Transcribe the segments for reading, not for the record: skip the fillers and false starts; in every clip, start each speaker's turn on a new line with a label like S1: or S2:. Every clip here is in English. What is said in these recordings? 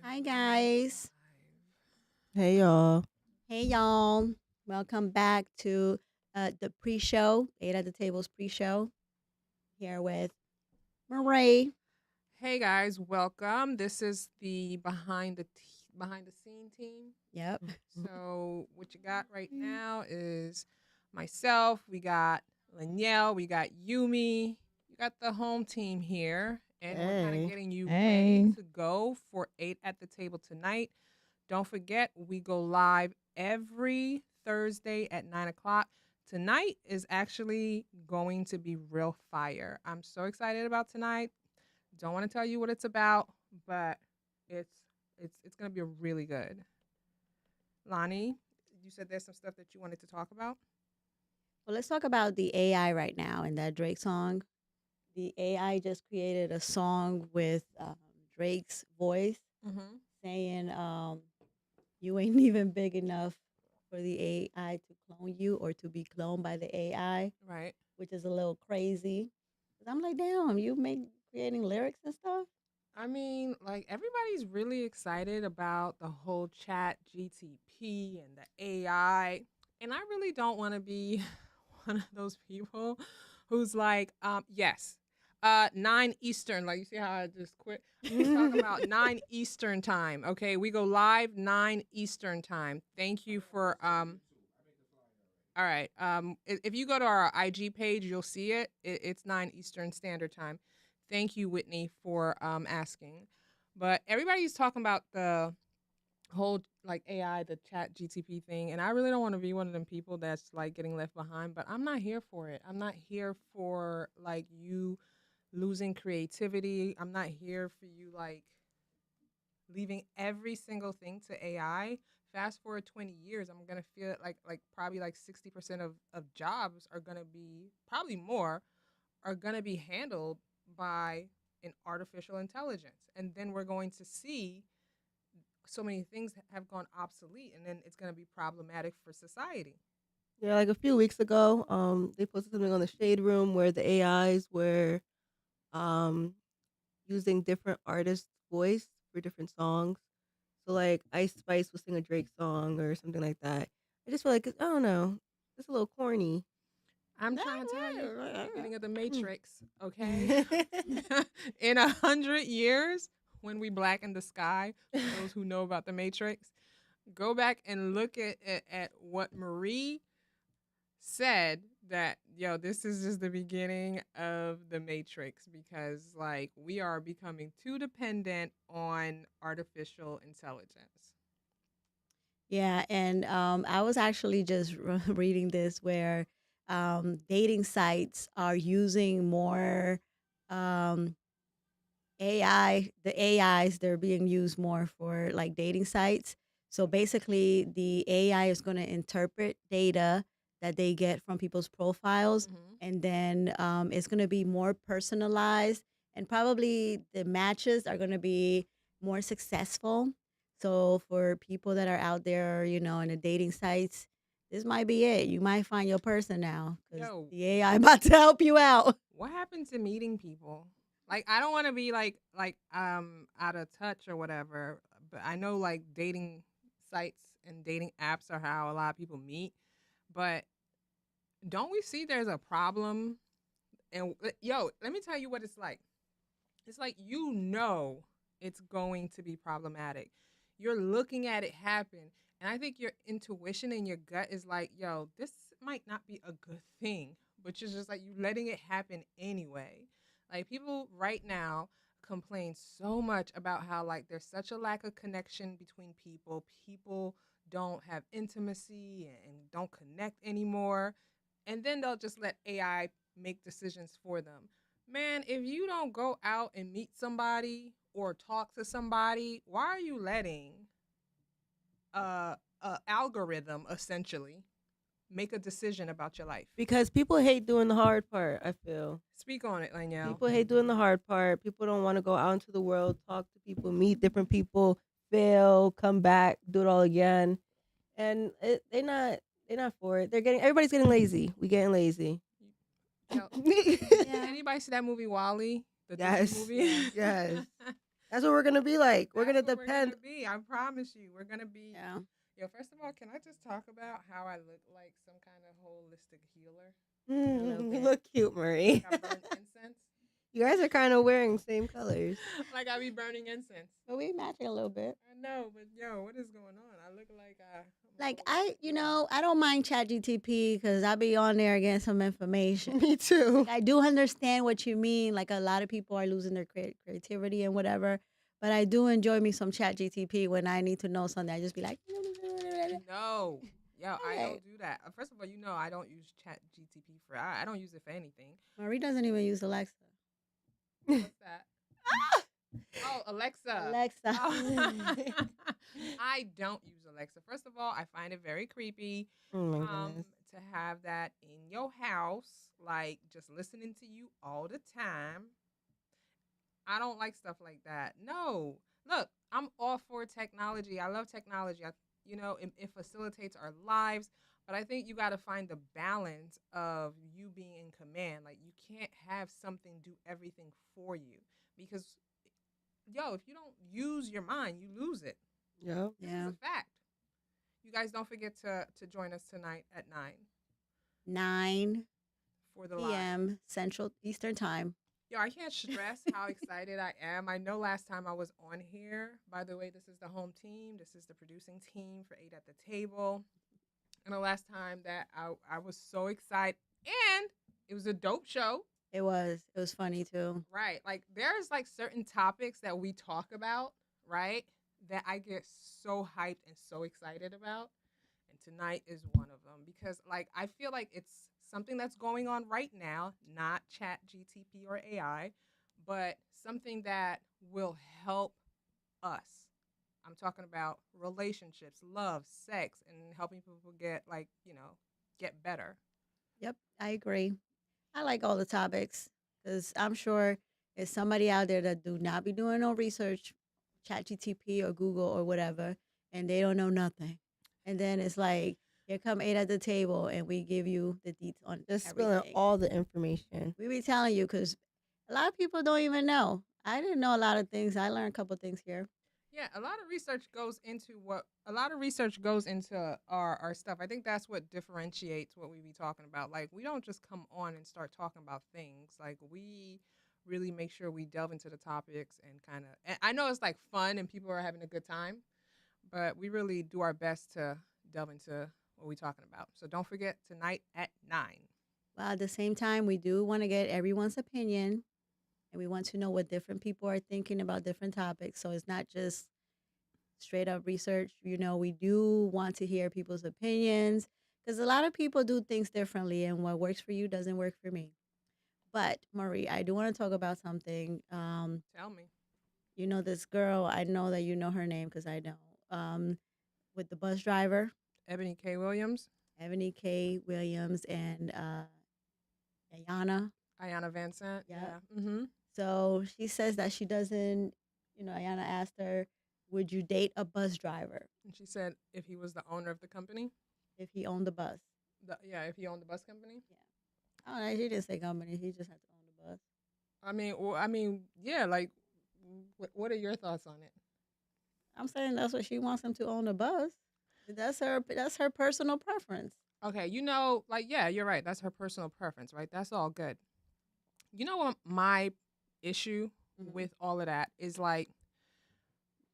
S1: Hi, guys.
S2: Hey y'all.
S1: Hey, y'all. Welcome back to the pre show, Eight at the Tables pre show, here with Marie.
S3: Hey guys, welcome. This is the behind the scene team.
S1: Yep.
S3: So what you got right now is myself. We got Lanielle. We got Yumi. You got the home team here, and we're kind of
S2: Hey.
S3: getting you ready
S4: Hey.
S3: to go for eight at the table tonight. Don't forget, we go live every Thursday at 9 o'clock. Tonight is actually going to be real fire. I'm so excited about tonight. Don't want to tell you what it's about, but it's it's gonna be really good. Lonnie, you said there's some stuff that you wanted to talk about.
S1: Well, let's talk about the AI right now and that Drake song. The AI just created a song with Drake's voice
S3: Mm-hmm.
S1: saying, you ain't even big enough for the AI to clone you or to be cloned by the AI,
S3: Right.
S1: which is a little crazy. 'Cause I'm like, damn, you make creating lyrics and stuff?
S3: I mean, like everybody's really excited about the whole Chat GTP and the AI, and I really don't want to be one of those people who's like, yes, 9 Eastern. Like you see how I just quit. We're talking about 9 Eastern time. Okay, we go live 9 Eastern time. Thank you for All right. If you go to our IG page, you'll see it. It's 9 Eastern Standard Time. Thank you, Whitney, for asking. But everybody's talking about the whole like AI, the Chat GTP thing, and I really don't want to be one of them people that's like getting left behind. But I'm not here for it. I'm not here for like you losing creativity. I'm not here for you like leaving every single thing to AI. Fast forward 20 years, I'm gonna feel it like probably like 60% of jobs are gonna be probably more are gonna be handled by an artificial intelligence. And then we're going to see so many things have gone obsolete and then it's gonna be problematic for society.
S2: Yeah, like a few weeks ago, they posted something on the Shade Room where the AIs were um using different artists' voice for different songs. So like Ice Spice will sing a Drake song or something like that. I just feel like I don't know, it's a little corny.
S3: I'm trying to tell you, beginning of the Matrix, okay? In 100 years, when we blacken the sky, for those who know about the Matrix, go back and look at what Marie said that, yo, this is just the beginning of the Matrix because, like, we are becoming too dependent on artificial intelligence.
S1: Yeah, and I was actually just reading this where dating sites are using more um, AI. The AIs, they're being used more for like dating sites. So basically, the AI is going to interpret data that they get from people's profiles,
S3: Mm-hmm.
S1: and then it's going to be more personalized, and probably the matches are going to be more successful. So for people that are out there, in the dating sites, this might be it. You might find your person now because
S3: Yo,
S1: the AI about to help you out.
S3: what happened to meeting people? Like I don't want to be like out of touch or whatever, but I know like dating sites and dating apps are how a lot of people meet, but don't we see there's a problem? And yo, let me tell you what it's like. It's like it's going to be problematic. You're looking at it happen, and I think your intuition and your gut is like, yo, this might not be a good thing, but you're just like you letting it happen anyway. Like people right now complain so much about how like there's such a lack of connection between people. People don't have intimacy and don't connect anymore. And then they'll just let AI make decisions for them. Man, if you don't go out and meet somebody or talk to somebody, why are you letting a algorithm essentially make a decision about your life?
S2: Because people hate doing the hard part, I feel.
S3: Speak on it, Lanielle.
S2: People hate doing the hard part. People don't want to go out into the world, talk to people, meet different people, fail, come back, do it all again. And they're not for it. Everybody's getting lazy. We getting lazy.
S3: Yo, did
S1: Yeah.
S3: anybody see that movie Wally, the Disney
S2: Yes.
S3: movie?
S2: Yes. That's what we're gonna be like. We're
S3: That's
S2: gonna
S3: what we're gonna
S2: depend.
S3: be. I promise you, we're gonna be.
S1: Yeah.
S3: Yo, first of all, can I just talk about how I look like some kind of holistic healer?
S1: A little
S2: You
S1: bit.
S2: look cute,
S3: Like
S2: Marie.
S3: I burn incense.
S2: You guys are kind of wearing same colors.
S3: Like I be burning incense.
S1: But we matching a little bit.
S3: I know, but yo, what is going on? I look like I'm a
S1: Like I,
S3: holistic healer.
S1: I don't mind ChatGTP because I be on there getting some information.
S2: Me too.
S1: Like I do understand what you mean. Like a lot of people are losing their creativity and whatever. But I do enjoy me some ChatGTP when I need to know something. I just be like,
S3: No. Yo, I
S1: okay.
S3: don't do that. First of all, I don't use Chat GTP for. I don't use it for anything.
S1: Marie doesn't even use Alexa.
S3: What's that? Oh, Alexa.
S1: Alexa.
S3: Oh. I don't use Alexa. First of all, I find it very creepy
S2: Oh my goodness.
S3: to have that in your house, like just listening to you all the time. I don't like stuff like that. No. Look, I'm all for technology. I love technology. It facilitates our lives, but I think you got to find the balance of you being in command. Like you can't have something do everything for you because yo, if you don't use your mind, you lose it.
S2: Yeah.
S3: This is a fact. You guys don't forget to join us tonight at
S1: 9
S3: for the live.
S1: p.m. Central Eastern Time.
S3: Yo, I can't stress how excited I am. I know last time I was on here, by the way, this is the home team. This is the producing team for 8 at the Table. And the last time that I was so excited. And it was a dope show.
S1: It was. It was funny too.
S3: Right. Like there's like certain topics that we talk about, right? That I get so hyped and so excited about. And tonight is one of them because like I feel like it's something that's going on right now, not Chat GTP or AI, but something that will help us. I'm talking about relationships, love, sex, and helping people get get better.
S1: Yep, I agree. I like all the topics because I'm sure there's somebody out there that do not be doing no research, ChatGTP or Google or whatever, and they don't know nothing. And then it's like, here come 8 at the table, and we give you the deets on
S2: Just spilling
S1: everything.
S2: all the information.
S1: We be telling you because a lot of people don't even know. I didn't know a lot of things. I learned a couple things here.
S3: Yeah, a lot of research goes into our stuff. I think that's what differentiates what we be talking about. Like we don't just come on and start talking about things. Like we really make sure we delve into the topics and kind of and I know it's like fun and people are having a good time, but we really do our best to delve into what we're talking about. So don't forget tonight at 9.
S1: Well, at the same time, we do want to get everyone's opinion and we want to know what different people are thinking about different topics. So it's not just straight up research. We do want to hear people's opinions because a lot of people do things differently, and what works for you doesn't work for me. But Marie, I do want to talk about something.
S3: Tell me.
S1: This girl. I know that you know her name because I know. With the bus driver,
S3: Ebony K. Williams,
S1: Ebony K. Williams, and Ayana.
S3: Ayana Vincent.
S1: Yeah.
S3: Yeah. Mm-hmm.
S1: So she says that she doesn't. Ayana asked her, "Would you date a bus driver
S3: And she said if he was the owner of the company,
S1: if he owned the bus?"
S3: if he owned the bus company.
S1: Yeah. Oh, no, he didn't say company. He just had to own the bus.
S3: Yeah. Like, what are your thoughts on it?
S1: I'm saying that's what she wants him to own the bus. That's her. That's her personal preference.
S3: Okay, yeah, you're right. That's her personal preference, right? That's all good. You know what my issue with all of that is like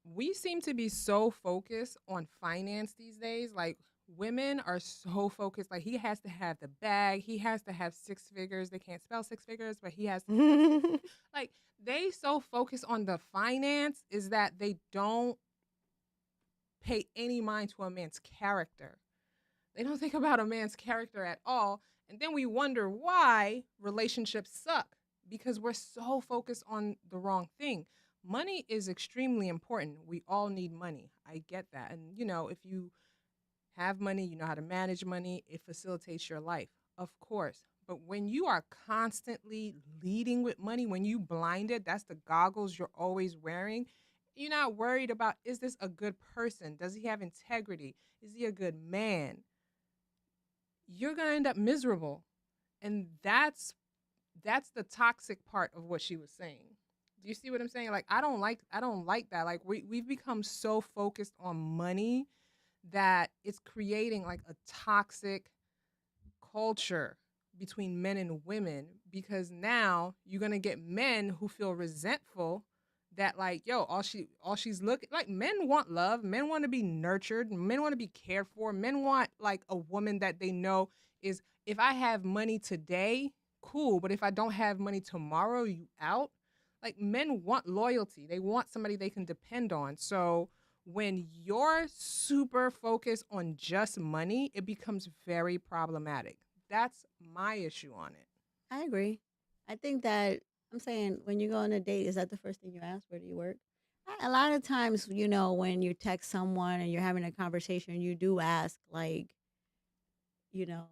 S3: we seem to be so focused on finance these days. Like women are so focused. Like he has to have the bag. He has to have 6 figures. They can't spell 6 figures, but he has to like they so focus on the finance is that they don't pay any mind to a man's character. They don't think about a man's character at all. And then we wonder why relationships suck because we're so focused on the wrong thing. Money is extremely important. We all need money. I get that. And, if you have money, you know how to manage money, it facilitates your life, of course. But when you are constantly leading with money, when you blinded, that's the goggles you're always wearing. You're not worried about, is this a good person? Does he have integrity? Is he a good man? You're going to end up miserable. And that's the toxic part of what she was saying. Do you see what I'm saying? Like I don't like that. Like we've become so focused on money that it's creating like a toxic culture between men and women because now you're gonna get men who feel resentful that like yo all she's looking like men want love, men want to be nurtured, men want to be cared for, men want like a woman that they know is if I have money today cool, but if I don't have money tomorrow you out. Like men want loyalty, they want somebody they can depend on. So when you're super focused on just money, it becomes very problematic. That's my issue on it.
S1: I agree. I think that I'm saying when you go on a date, is that the first thing you ask? Where do you work? A lot of times, when you text someone and you're having a conversation, you do ask, like, you know,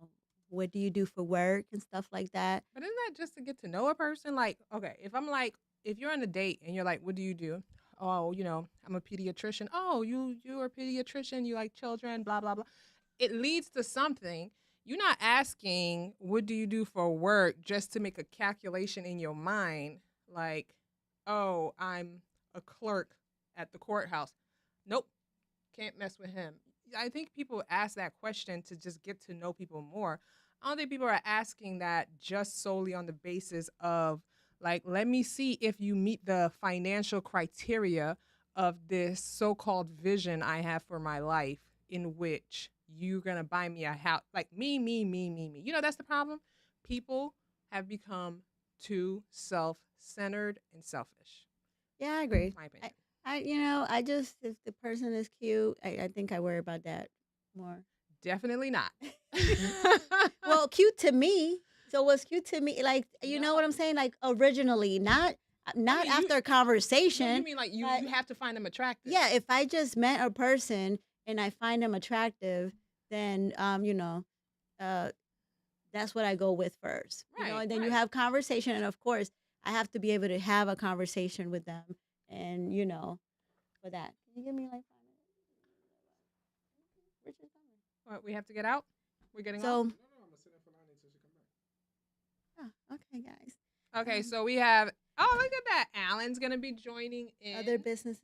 S1: what do you do for work and stuff like that.
S3: But isn't that just to get to know a person? Like, okay, if I'm like, if you're on a date and you're like, what do you do? Oh, I'm a pediatrician. Oh, you're a pediatrician. You like children. Blah blah blah. It leads to something. You're not asking what do you do for work just to make a calculation in your mind, like, oh, I'm a clerk at the courthouse. Nope, can't mess with him. I think people ask that question to just get to know people more. I don't think people are asking that just solely on the basis of like, let me see if you meet the financial criteria of this so-called vision I have for my life in which you're gonna buy me a house. Like me, me, me, me, me. That's the problem. People have become too self-centered and selfish.
S1: Yeah, I agree.
S3: My
S1: I,
S3: opinion.
S1: I just if the person is cute, I think I worry about that more.
S3: Definitely not.
S1: Well, cute to me. So what's cute to me, like you know
S3: No.
S1: what I'm saying? Like originally, not
S3: I
S1: not
S3: mean,
S1: after a
S3: no, you
S1: conversation,
S3: mean like you
S1: but
S3: you have to find them attractive.
S1: yeah, if I just met a person and I find them attractive, then uh, that's what I go with first.
S3: Right,
S1: And then you
S3: right.
S1: have conversation, and of course, I have to be able to have a conversation with them, and for that. Can you give me like 5 minutes? Richard's coming.
S3: What, we have to get out? We're getting off?
S1: So, oh, okay, guys.
S3: Okay,
S1: Um,
S3: so we have, oh, look at that. Alan's going to be joining in.
S1: Other businesses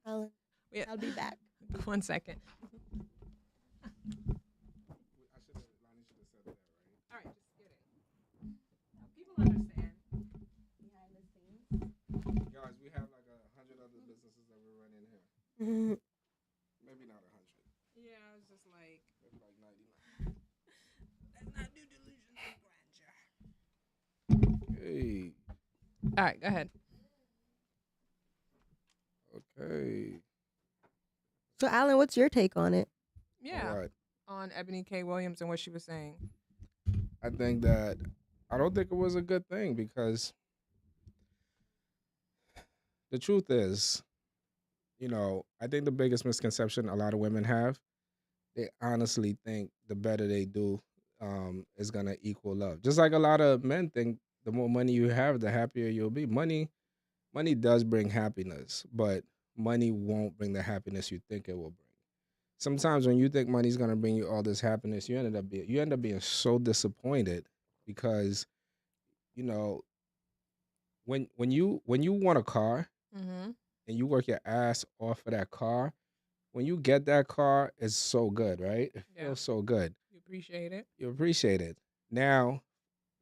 S1: call.
S3: We-
S1: I'll be back.
S3: 1 second. All right, just get it. Now, people understand.
S1: Behind the scenes.
S4: Guys, we have like 100 other businesses that we run in here.
S1: Mhm.
S4: Maybe not 100.
S3: Yeah, I was just like,
S4: Maybe like 99.
S3: let's not do delusions of grandeur.
S4: Hey,
S3: All right, go ahead.
S4: okay.
S2: So, Alan, what's your take on it?
S3: Yeah,
S4: All right.
S3: on Ebony K. Williams and what she was saying.
S4: I think that I don't think it was a good thing because the truth is, I think the biggest misconception a lot of women have, they honestly think the better they do is gonna equal love. Just like a lot of men think the more money you have, the happier you'll be. Money does bring happiness, but money won't bring the happiness you think it will bring. Sometimes when you think money's gonna bring you all this happiness, you end up being so disappointed because you know when you want a car
S3: Mm-hmm.
S4: and you work your ass off for that car, when you get that car, it's so good, right? It
S3: Yeah.
S4: feels so good.
S3: You appreciate it.
S4: You appreciate it. Now,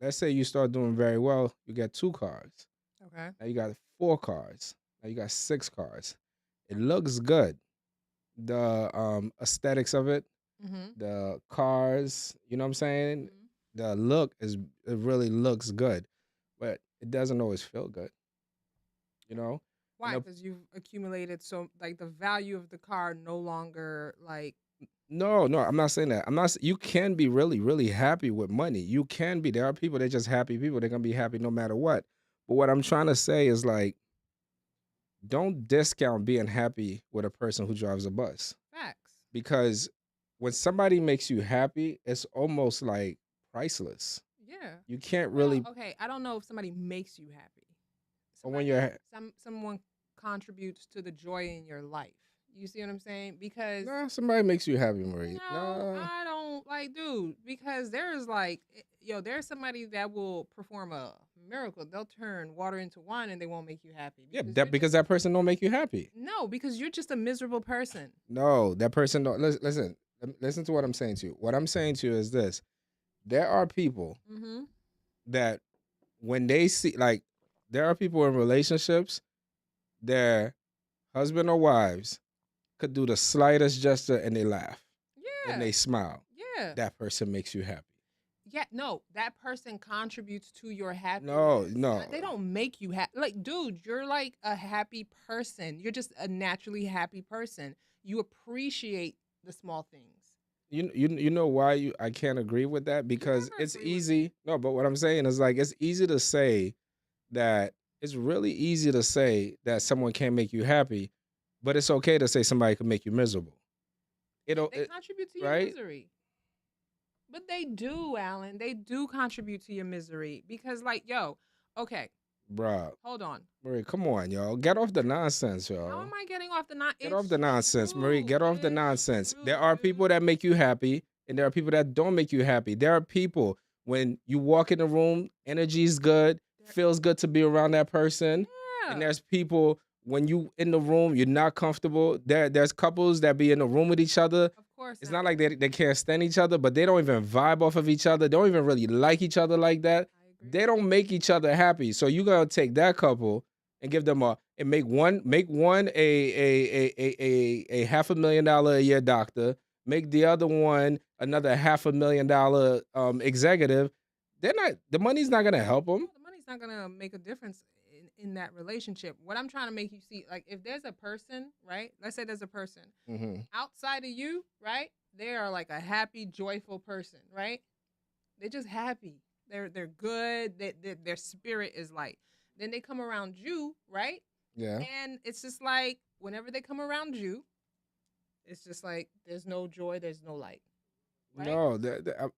S4: let's say you start doing very well, you get 2 cars.
S3: Okay.
S4: Now you got 4 cars. Now you got 6 cars. It looks good. The aesthetics of it,
S3: Mm-hmm.
S4: the cars, you know what I'm saying?
S3: Mm-hmm.
S4: The look it really looks good, but it doesn't always feel good, you know? And
S3: Why? Because you've accumulated so like the value of the car no longer like
S4: no, no, I'm not saying that. You can be really, really happy with money. You can be. There are people, they're just happy people. They're gonna be happy no matter what. But what I'm trying to say is like, don't discount being happy with a person who drives a bus.
S3: facts.
S4: Because when somebody makes you happy, it's almost like priceless.
S3: Yeah.
S4: You can't
S3: Well,
S4: really,
S3: okay, I don't know if somebody makes you happy.
S4: or when
S3: Somebody,
S4: you're,
S3: someone contributes to the joy in your life. You see what I'm saying? Because
S4: nah, somebody makes you happy, Marie.
S3: no,
S4: No,
S3: I don't. don't like, dude, because there's like, there's somebody that will perform a miracle. They'll turn water into wine and they won't make you happy
S4: Yeah,
S3: because
S4: that because that person don't make you happy.
S3: no, because you're just a miserable person.
S4: No, that person don't listen to what I'm saying to you. What I'm saying to you is this. There are people
S3: Mm-hmm.
S4: that when they see like there are people in relationships, their husband or wives could do the slightest gesture and they laugh
S3: Yeah.
S4: and they smile.
S3: Yeah.
S4: That person makes you happy.
S3: Yeah, no, that person contributes to your happiness.
S4: No.
S3: They don't make you happy. Like, dude, you're like a happy person. You're just a naturally happy person. You appreciate the small things.
S4: You know why I can't agree with that? Because
S3: never
S4: it's
S3: agree with
S4: easy. No, but what I'm saying is like it's easy to say that it's really easy to say that someone can't make you happy, but it's okay to say somebody can make you miserable.
S3: They contribute to your
S4: right?
S3: misery. But they do, Alan. They do contribute to your misery because, like, okay,
S4: Bruh.
S3: hold on.
S4: Marie, come on, y'all. Get off the nonsense,
S3: How
S4: y'all.
S3: am I getting off the nonsense?
S4: Get off the nonsense, Marie. Get off the nonsense. There are people that make you happy, and there are people that don't make you happy. There are people when you walk in the room, energy's good, feels good to be around that person.
S3: Yeah.
S4: And there's people when you in the room, you're not comfortable. There's couples that be in the room with each other.
S3: Of course.
S4: It's not like they can't stand each other, but they don't even vibe off of each other. They don't even really like each other like that. They don't make each other happy. So you gotta take that couple and give them make one a $500,000 a year doctor, make the other one another $500,000 executive. The money's not gonna help them.
S3: The money's not gonna make a difference in that relationship. What I'm trying to make you see, like, if there's a person, right? Let's say there's a person outside of you, right? They are like a happy, joyful person, right? They're just happy. They're good. Their spirit is light. Then they come around you, right?
S4: Yeah.
S3: And it's just like whenever they come around you, it's just like there's no joy, there's no light. Right?
S4: No,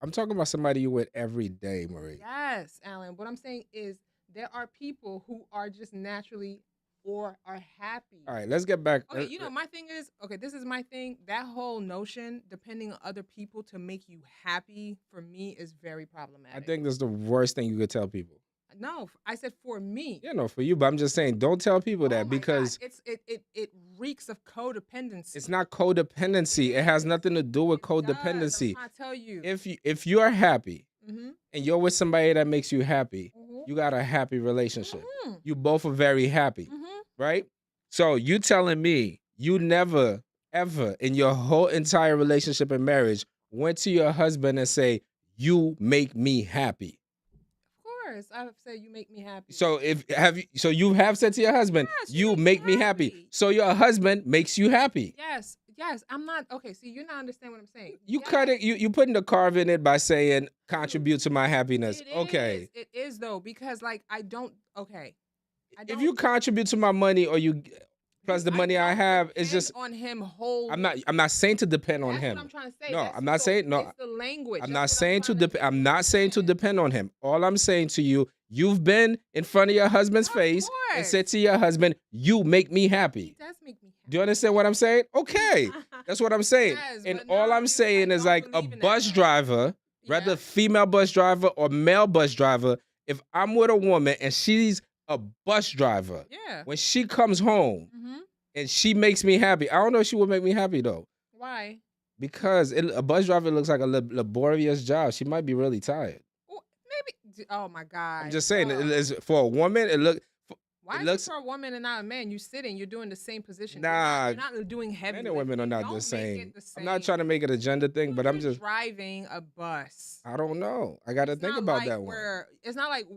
S4: I'm talking about somebody you with every day, Marie.
S3: Yes, Alan. What I'm saying is there are people who are just naturally or are happy.
S4: All right, let's get back.
S3: Okay, my thing is, this is my thing. That whole notion, depending on other people to make you happy, for me, is very problematic.
S4: I think that's the worst thing you could tell people.
S3: No, I said for me.
S4: Yeah, no, for you, but I'm just saying, don't tell people that because
S3: it reeks of codependency.
S4: It's not codependency. It has nothing to do with codependency.
S3: I'm trying to tell you.
S4: If you're happy and you're with somebody that makes you happy,
S3: Mm-hmm.
S4: you got a happy relationship. You both are very happy, right? So you telling me you never, ever in your whole entire relationship and marriage went to your husband and say, you make me happy.
S3: I've said you make me happy.
S4: So you have said to your husband, yes, you make me happy. So your husband makes you happy.
S3: Yes. I'm not okay. See, you're not understanding what I'm saying.
S4: You cut it. You putting the carve in it by saying contribute to my happiness.
S3: It is though because like I don't.
S4: If you contribute to my money or you plus the money I have, it's just
S3: on him whole.
S4: I'm not saying to depend on him.
S3: What I'm trying to say.
S4: No, I'm not saying no.
S3: It's the language.
S4: I'm not saying to depend. I'm not saying to depend on him. All I'm saying to you, you've been in front of your husband's face and said to your husband, "You make me happy."
S3: He does make me happy.
S4: Do you understand what I'm saying? Okay, that's what I'm saying.
S3: Yes,
S4: and all I'm saying is like a bus driver, whether female bus driver or male bus driver. If I'm with a woman and she's a bus driver, when she comes home. And she makes me happy. I don't know if she would make me happy, though.
S3: Why?
S4: Because a bus driver looks like a laborious job. She might be really tired.
S3: Well, maybe. Oh, my God.
S4: I'm just saying, for a woman,
S3: Why is it for a woman and not a man? You sitting, you're doing the same position.
S4: Nah.
S3: You're not doing heavy.
S4: Men and women are not the same. I'm not trying to make it a gender thing, but I'm just
S3: driving a bus.
S4: I don't know. I got to think about that one.
S3: It's not like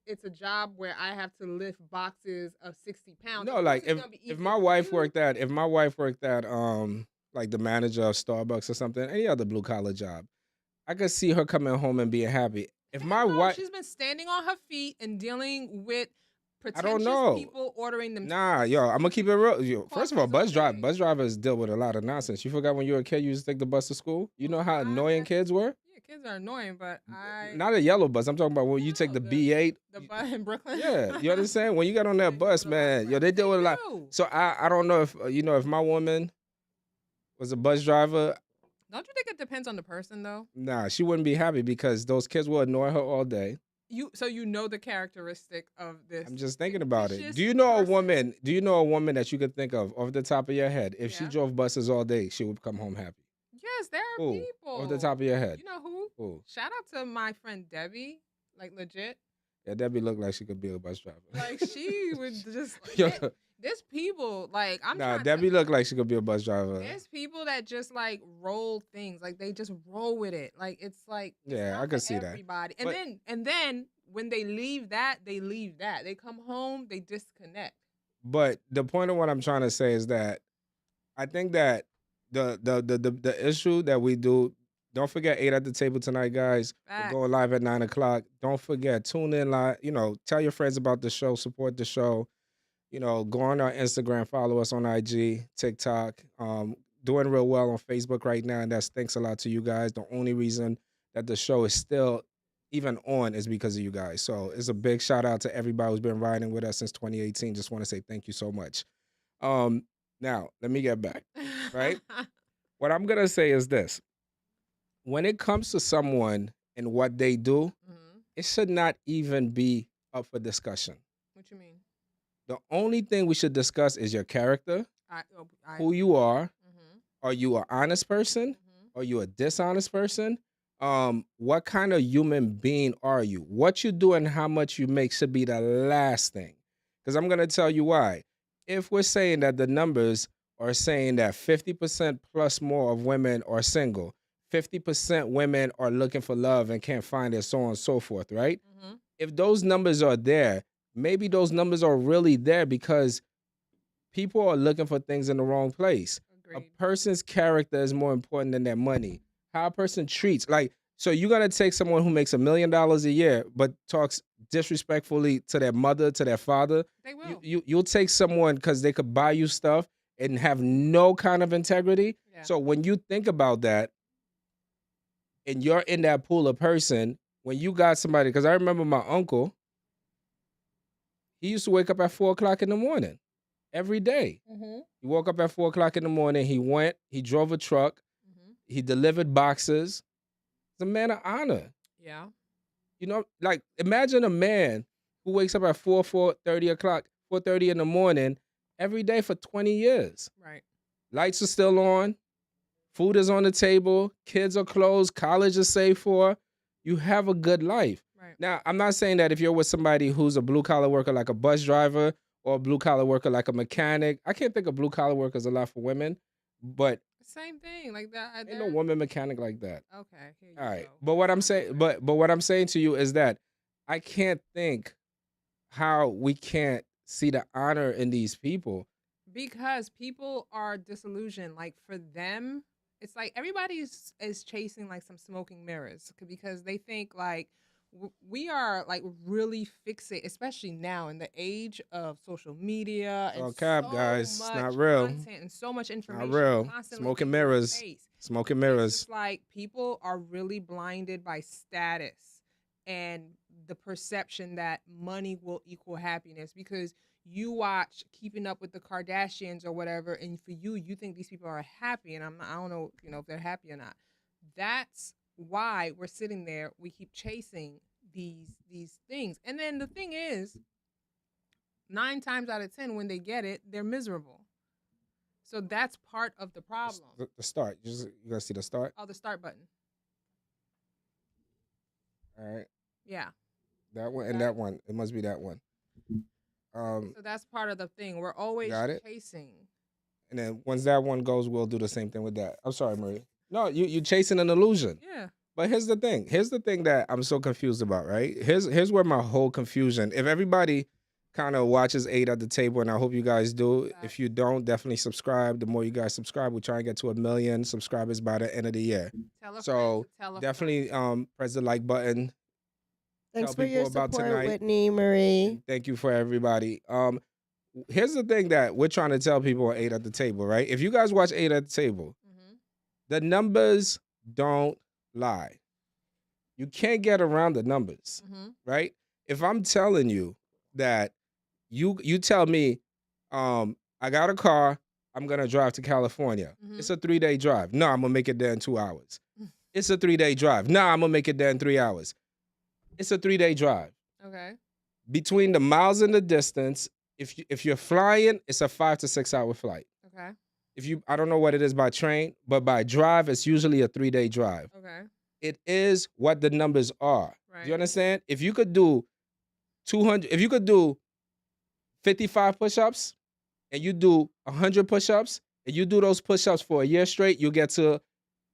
S3: it's a job where I have to lift boxes of 60 pounds.
S4: No, like if my wife worked at like the manager of Starbucks or something, any other blue collar job, I could see her coming home and being happy. If my wife,
S3: she's been standing on her feet and dealing with
S4: I don't know.
S3: People ordering them.
S4: Nah, yo, I'm gonna keep it real. First of all, bus drivers deal with a lot of nonsense. You forgot when you were a kid, you used to take the bus to school. You know how annoying kids were.
S3: Yeah, kids are annoying, but
S4: not a yellow bus. I'm talking about when you take the B8.
S3: The bus in Brooklyn.
S4: Yeah, you understand? When you get on that bus, man, yo, they deal with a lot. So I don't know if if my woman was a bus driver.
S3: Don't you think it depends on the person though?
S4: Nah, she wouldn't be happy because those kids will annoy her all day.
S3: So you know the characteristic of this
S4: I'm just thinking about it.
S3: vicious person.
S4: Do you know a woman that you could think of off the top of your head? If she
S3: Yeah.
S4: drove buses all day, she would come home happy.
S3: Yes, there are
S4: Who? Off the top
S3: people.
S4: of your head.
S3: You know who?
S4: Who?
S3: Shout out to my friend Debbie. Like legit.
S4: Yeah, Debbie looked like she could be a bus driver.
S3: Like she would just
S4: Yo,
S3: there's people like I'm
S4: nah,
S3: trying
S4: Debbie
S3: to
S4: looked like she could be a bus driver.
S3: there's people that just like roll things. Like they just roll with it. Like it's like it's
S4: Yeah, I
S3: not
S4: could
S3: for
S4: see that.
S3: everybody.
S4: But
S3: And then when they leave that, they leave that. They come home, they disconnect.
S4: but the point of what I'm trying to say is that I think that the issue that we do. Don't forget 8 at the table tonight, guys. We're
S3: Facts.
S4: going live at 9 o'clock. Don't forget, tune in live. Tell your friends about the show, support the show. Go on our Instagram, follow us on IG, TikTok. Doing real well on Facebook right now, and that's thanks a lot to you guys. The only reason that the show is still even on is because of you guys. So it's a big shout out to everybody who's been riding with us since 2018. Just want to say thank you so much. Now let me get back. Right? What I'm gonna say is this: when it comes to someone and what they do, it should not even be up for discussion.
S3: What you mean?
S4: The only thing we should discuss is your character,
S3: I
S4: who you are.
S3: Mhm.
S4: Are you an honest person?
S3: Mhm.
S4: Are you a dishonest person? What kind of human being are you? What you do and how much you make should be the last thing. Because I'm gonna tell you why. If we're saying that the numbers are saying that 50% plus more of women are single, 50% women are looking for love and can't find it, so on and so forth, right?
S3: Mhm.
S4: If those numbers are there, maybe those numbers are really there because people are looking for things in the wrong place. A
S3: Agreed.
S4: person's character is more important than their money. How a person treats, so you're gonna take someone who makes $1 million a year but talks disrespectfully to their mother, to their father.
S3: They will.
S4: You'll take someone because they could buy you stuff and have no kind of integrity.
S3: Yeah.
S4: So when you think about that, and you're in that pool of person, when you got somebody, because I remember my uncle, he used to wake up at 4 o'clock in the morning every day.
S3: Mhm.
S4: He woke up at 4 o'clock in the morning. He drove a truck.
S3: Mhm.
S4: He delivered boxes. He's a man of honor.
S3: Yeah.
S4: Imagine a man who wakes up at 4:30 in the morning every day for 20 years.
S3: Right.
S4: Lights are still on. Food is on the table. Kids are closed. College is saved for. You have a good life.
S3: Right.
S4: Now, I'm not saying that if you're with somebody who's a blue collar worker like a bus driver or a blue collar worker like a mechanic. I can't think of blue collar workers a lot for women, but
S3: Same thing. Like that.
S4: ain't no woman mechanic like that.
S3: Okay. Here you
S4: All right.
S3: go.
S4: But what I'm saying, but what I'm saying to you is that I can't think how we can't see the honor in these people.
S3: Because people are disillusioned. Like for them, it's like everybody's is chasing like some smoking mirrors because they think like we are like really fixate, especially now in the age of social media and
S4: Oh, cap,
S3: so
S4: guys. It's
S3: much
S4: not real.
S3: content and so much
S4: Not
S3: information
S4: real.
S3: constantly
S4: Smoking
S3: in your
S4: mirrors.
S3: face.
S4: Smoking
S3: It's
S4: mirrors.
S3: just like people are really blinded by status and the perception that money will equal happiness because you watch Keeping Up with the Kardashians or whatever, and for you, you think these people are happy, and I don't know, if they're happy or not. That's why we're sitting there. We keep chasing these things, and then the thing is, 9 times out of 10, when they get it, they're miserable. So that's part of the problem.
S4: The start. You gotta see the start.
S3: Oh, the start button.
S4: All right.
S3: Yeah.
S4: That one and that one. It must be that one.
S3: So that's part of the thing. We're always
S4: Got it.
S3: chasing.
S4: And then once that one goes, we'll do the same thing with that. I'm sorry, Marie. No, you're chasing an illusion.
S3: Yeah.
S4: But here's the thing. Here's the thing that I'm so confused about, right? Here's where my whole confusion. If everybody kind of watches 8 at the table, and I hope you guys do.
S3: Right.
S4: If you don't, definitely subscribe. The more you guys subscribe, we try and get to 1 million subscribers by the end of the year.
S3: Tell a
S4: So
S3: friend to tell a
S4: definitely press the like button.
S2: Thanks
S4: Tell
S2: for your
S4: people about
S2: support,
S4: tonight.
S2: Whitney, Marie.
S4: Thank you for everybody. Here's the thing that we're trying to tell people on 8 at the table, right? If you guys watch 8 at the table,
S3: friend.
S4: the numbers don't lie. You can't get around the numbers, right? If I'm telling you that you tell me, I got a car, I'm gonna drive to California. It's a 3-day drive. No, I'm gonna make it there in 2 hours.
S3: Mm.
S4: It's a 3-day drive. No, I'm gonna make it there in 3 hours. It's a 3-day drive.
S3: Okay.
S4: Between the miles and the distance, if you're flying, it's a 5 to 6 hour flight.
S3: Okay.
S4: I don't know what it is by train, but by drive, it's usually a 3-day drive.
S3: Okay.
S4: It is what the numbers are.
S3: Right.
S4: Do you understand? If you could do 200, if you could do 55 push-ups and you do 100 push-ups and you do those push-ups for a year straight, you'll get to.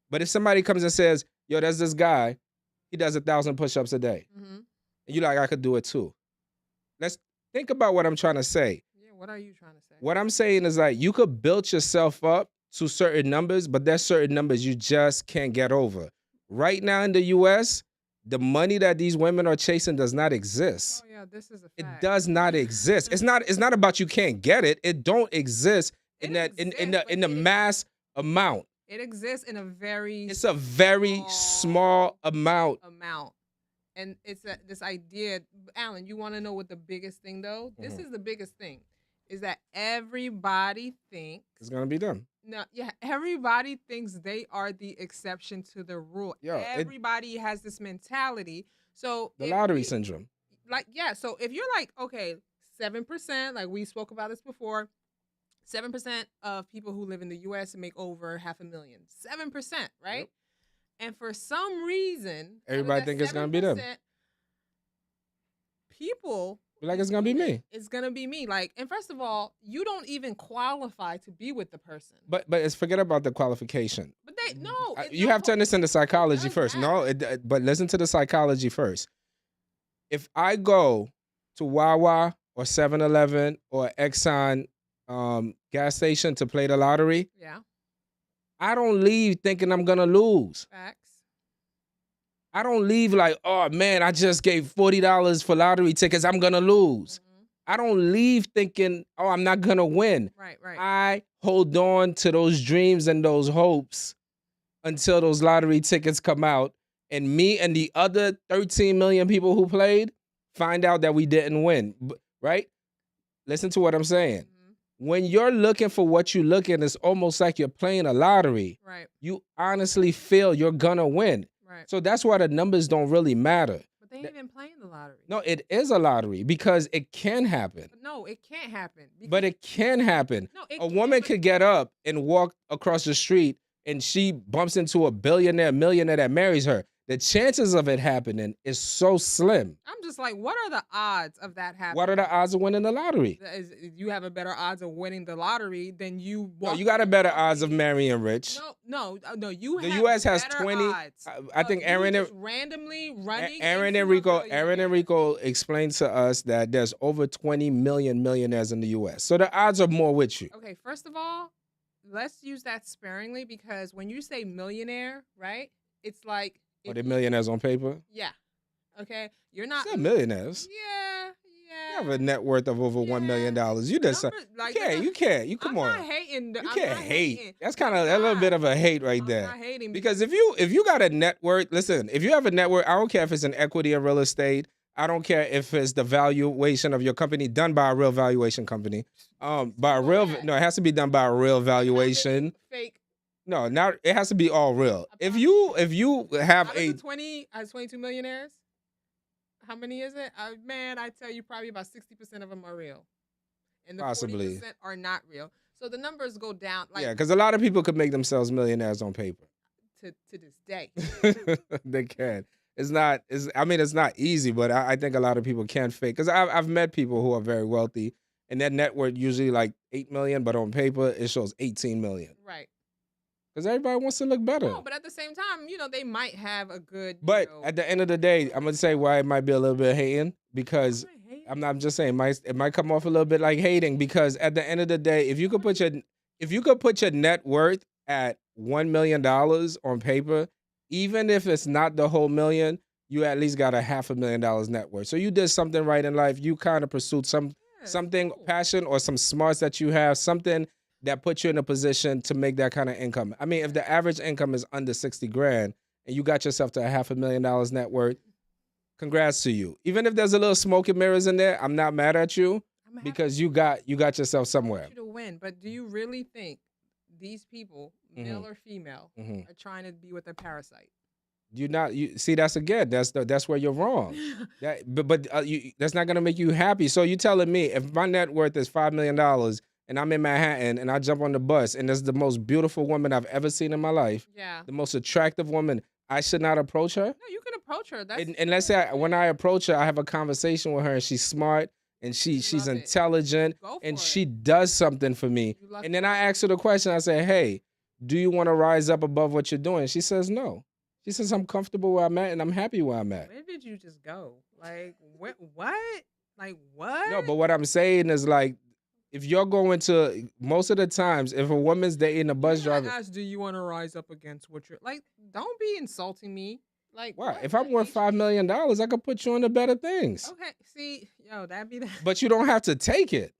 S4: But if somebody comes and says, yo, there's this guy, he does 1,000 push-ups a day.
S3: Mm-hmm.
S4: And you're like, I could do it too. Let's think about what I'm trying to say.
S3: Yeah. What are you trying to say?
S4: What I'm saying is like, you could build yourself up to certain numbers, but there's certain numbers you just can't get over. Right now in the US, the money that these women are chasing does not exist.
S3: Oh yeah, this is a
S4: It
S3: fact.
S4: does not exist. It's not about you can't get it. It don't exist in
S3: It
S4: that in
S3: exists,
S4: the
S3: but
S4: mass amount.
S3: It exists in a very
S4: It's a very small amount.
S3: And it's this idea. Alan, you want to know what the biggest thing though? This
S4: Mhm.
S3: is the biggest thing, is that everybody thinks
S4: It's gonna be them.
S3: no, yeah, everybody thinks they are the exception to the rule.
S4: Yeah,
S3: Everybody has this mentality. So
S4: The
S3: if
S4: lottery
S3: we-
S4: syndrome.
S3: like, yeah, so if you're like, okay, 7%, like we spoke about this before, 7% of people who live in the US make over $500,000. 7%, right?
S4: Yep.
S3: And for some reason,
S4: Everybody think it's gonna be them.
S3: People
S4: Be like, it's gonna be me.
S3: It's gonna be me. Like, and first of all, you don't even qualify to be with the person.
S4: But it's forget about the qualification.
S3: But they no.
S4: You have to understand the psychology
S3: does
S4: first.
S3: matter.
S4: But listen to the psychology first. If I go to Wawa or 7-Eleven or Exxon gas station to play the lottery,
S3: Yeah.
S4: I don't leave thinking I'm gonna lose.
S3: Facts.
S4: I don't leave like, oh man, I just gave $40 for lottery tickets. I'm gonna lose.
S3: Mhm.
S4: I don't leave thinking, oh, I'm not gonna win.
S3: Right. Right.
S4: I hold on to those dreams and those hopes until those lottery tickets come out, and me and the other 13 million people who played find out that we didn't win. Right? Listen to what I'm saying.
S3: Mhm.
S4: When you're looking for what you're looking, it's almost like you're playing a lottery.
S3: Right.
S4: You honestly feel you're gonna win.
S3: Right.
S4: So that's why the numbers don't really matter.
S3: But they ain't even playing the lottery.
S4: No, it is a lottery because it can happen.
S3: But no, it can't happen.
S4: But it can happen.
S3: No, it
S4: A woman could get up and walk across the street and she bumps into a billionaire, millionaire that marries her. The chances of it happening is so slim.
S3: I'm just like, what are the odds of that happening?
S4: What are the odds of winning the lottery?
S3: You have a better odds of winning the lottery than you.
S4: No, you got a better odds of marrying rich.
S3: No. You.
S4: The
S3: have
S4: U.S. has
S3: better
S4: 20.
S3: Odds.
S4: I think
S3: You
S4: Aaron
S3: just randomly running.
S4: Aaron
S3: into
S4: Enrico
S3: a
S4: Aaron
S3: billionaire.
S4: Enrico explained to us that there's over 20 million millionaires in the U.S. So the odds are more with you.
S3: Okay, first of all, let's use that sparingly because when you say millionaire, right? It's like
S4: Are they millionaires on paper?
S3: yeah. Okay, you're not
S4: They're millionaires.
S3: Yeah.
S4: You have a net worth of over $1 million. You just you can't. Come on.
S3: I'm not hating.
S4: You
S3: I'm
S4: can't
S3: not
S4: hate.
S3: hating.
S4: That's kind of a little bit of a hate right
S3: I'm
S4: there.
S3: not hating
S4: Because if you got a net worth, listen, if you have a net worth, I don't care if it's an equity in real estate. I don't care if it's the valuation of your company done by a real valuation company. By a real no, it has to be done by a real valuation.
S3: fake.
S4: No, not it has to be all real. If you have
S3: Out of the 22 millionaires, how many is it? Man, I tell you, probably about 60% of them are real, and the
S4: Possibly.
S3: 40% are not real. So the numbers go down. Like
S4: yeah, because a lot of people could make themselves millionaires on paper.
S3: to this day.
S4: They can. It's not easy, but I think a lot of people can fake. Because I've met people who are very wealthy, and their net worth usually like 8 million, but on paper it shows 18 million.
S3: Right.
S4: Because everybody wants to look better.
S3: No, but at the same time, they might have a good.
S4: But at the end of the day, I'm gonna say why it might be a little bit hating because I'm just saying it might come off a little bit like hating because at the end of the day, if you could put your net worth at $1 million on paper, even if it's not the whole million, you at least got a $500,000 net worth. So you did something right in life. You kind of pursued something passion or some smarts that you have, something that puts you in a position to make that kind of income. I mean, if the average income is under 60 grand and you got yourself to a $500,000 net worth, congrats to you. Even if there's a little smoke and mirrors in there, I'm not mad at you because you got yourself somewhere.
S3: I want you to win. men, but do you really think these people,
S4: hmm
S3: male or female,
S4: hmm
S3: are trying to be with a parasite?
S4: You see that's again that's where you're wrong. That's not gonna make you happy. So you telling me if my net worth is $5 million and I'm in Manhattan and I jump on the bus and there's the most beautiful woman I've ever seen in my life,
S3: Yeah.
S4: the most attractive woman, I should not approach her.
S3: No, you can approach her. That's
S4: And let's say when I approach her, I have a conversation with her and she's smart and
S3: you
S4: she's
S3: love it.
S4: intelligent
S3: Go
S4: and
S3: for
S4: she
S3: it.
S4: does something for me.
S3: You lucky
S4: And then I
S3: woman.
S4: ask her the question. I say, "Hey, do you want to rise up above what you're doing?" She says, "No." She says, "I'm comfortable where I'm at and I'm happy where I'm at."
S3: Where did you just go? Like what? Like
S4: No,
S3: what?
S4: but what I'm saying is like, if you're going to most of the times, if a woman's dating a bus
S3: You're gonna
S4: driver,
S3: ask, do you want to rise up against what you're like? Don't be insulting me. Like
S4: why?
S3: what
S4: If
S3: the
S4: I'm worth
S3: H?
S4: $5 million, I could put you on to better things.
S3: Okay, see, yo, that'd be that.
S4: But you don't have to take it.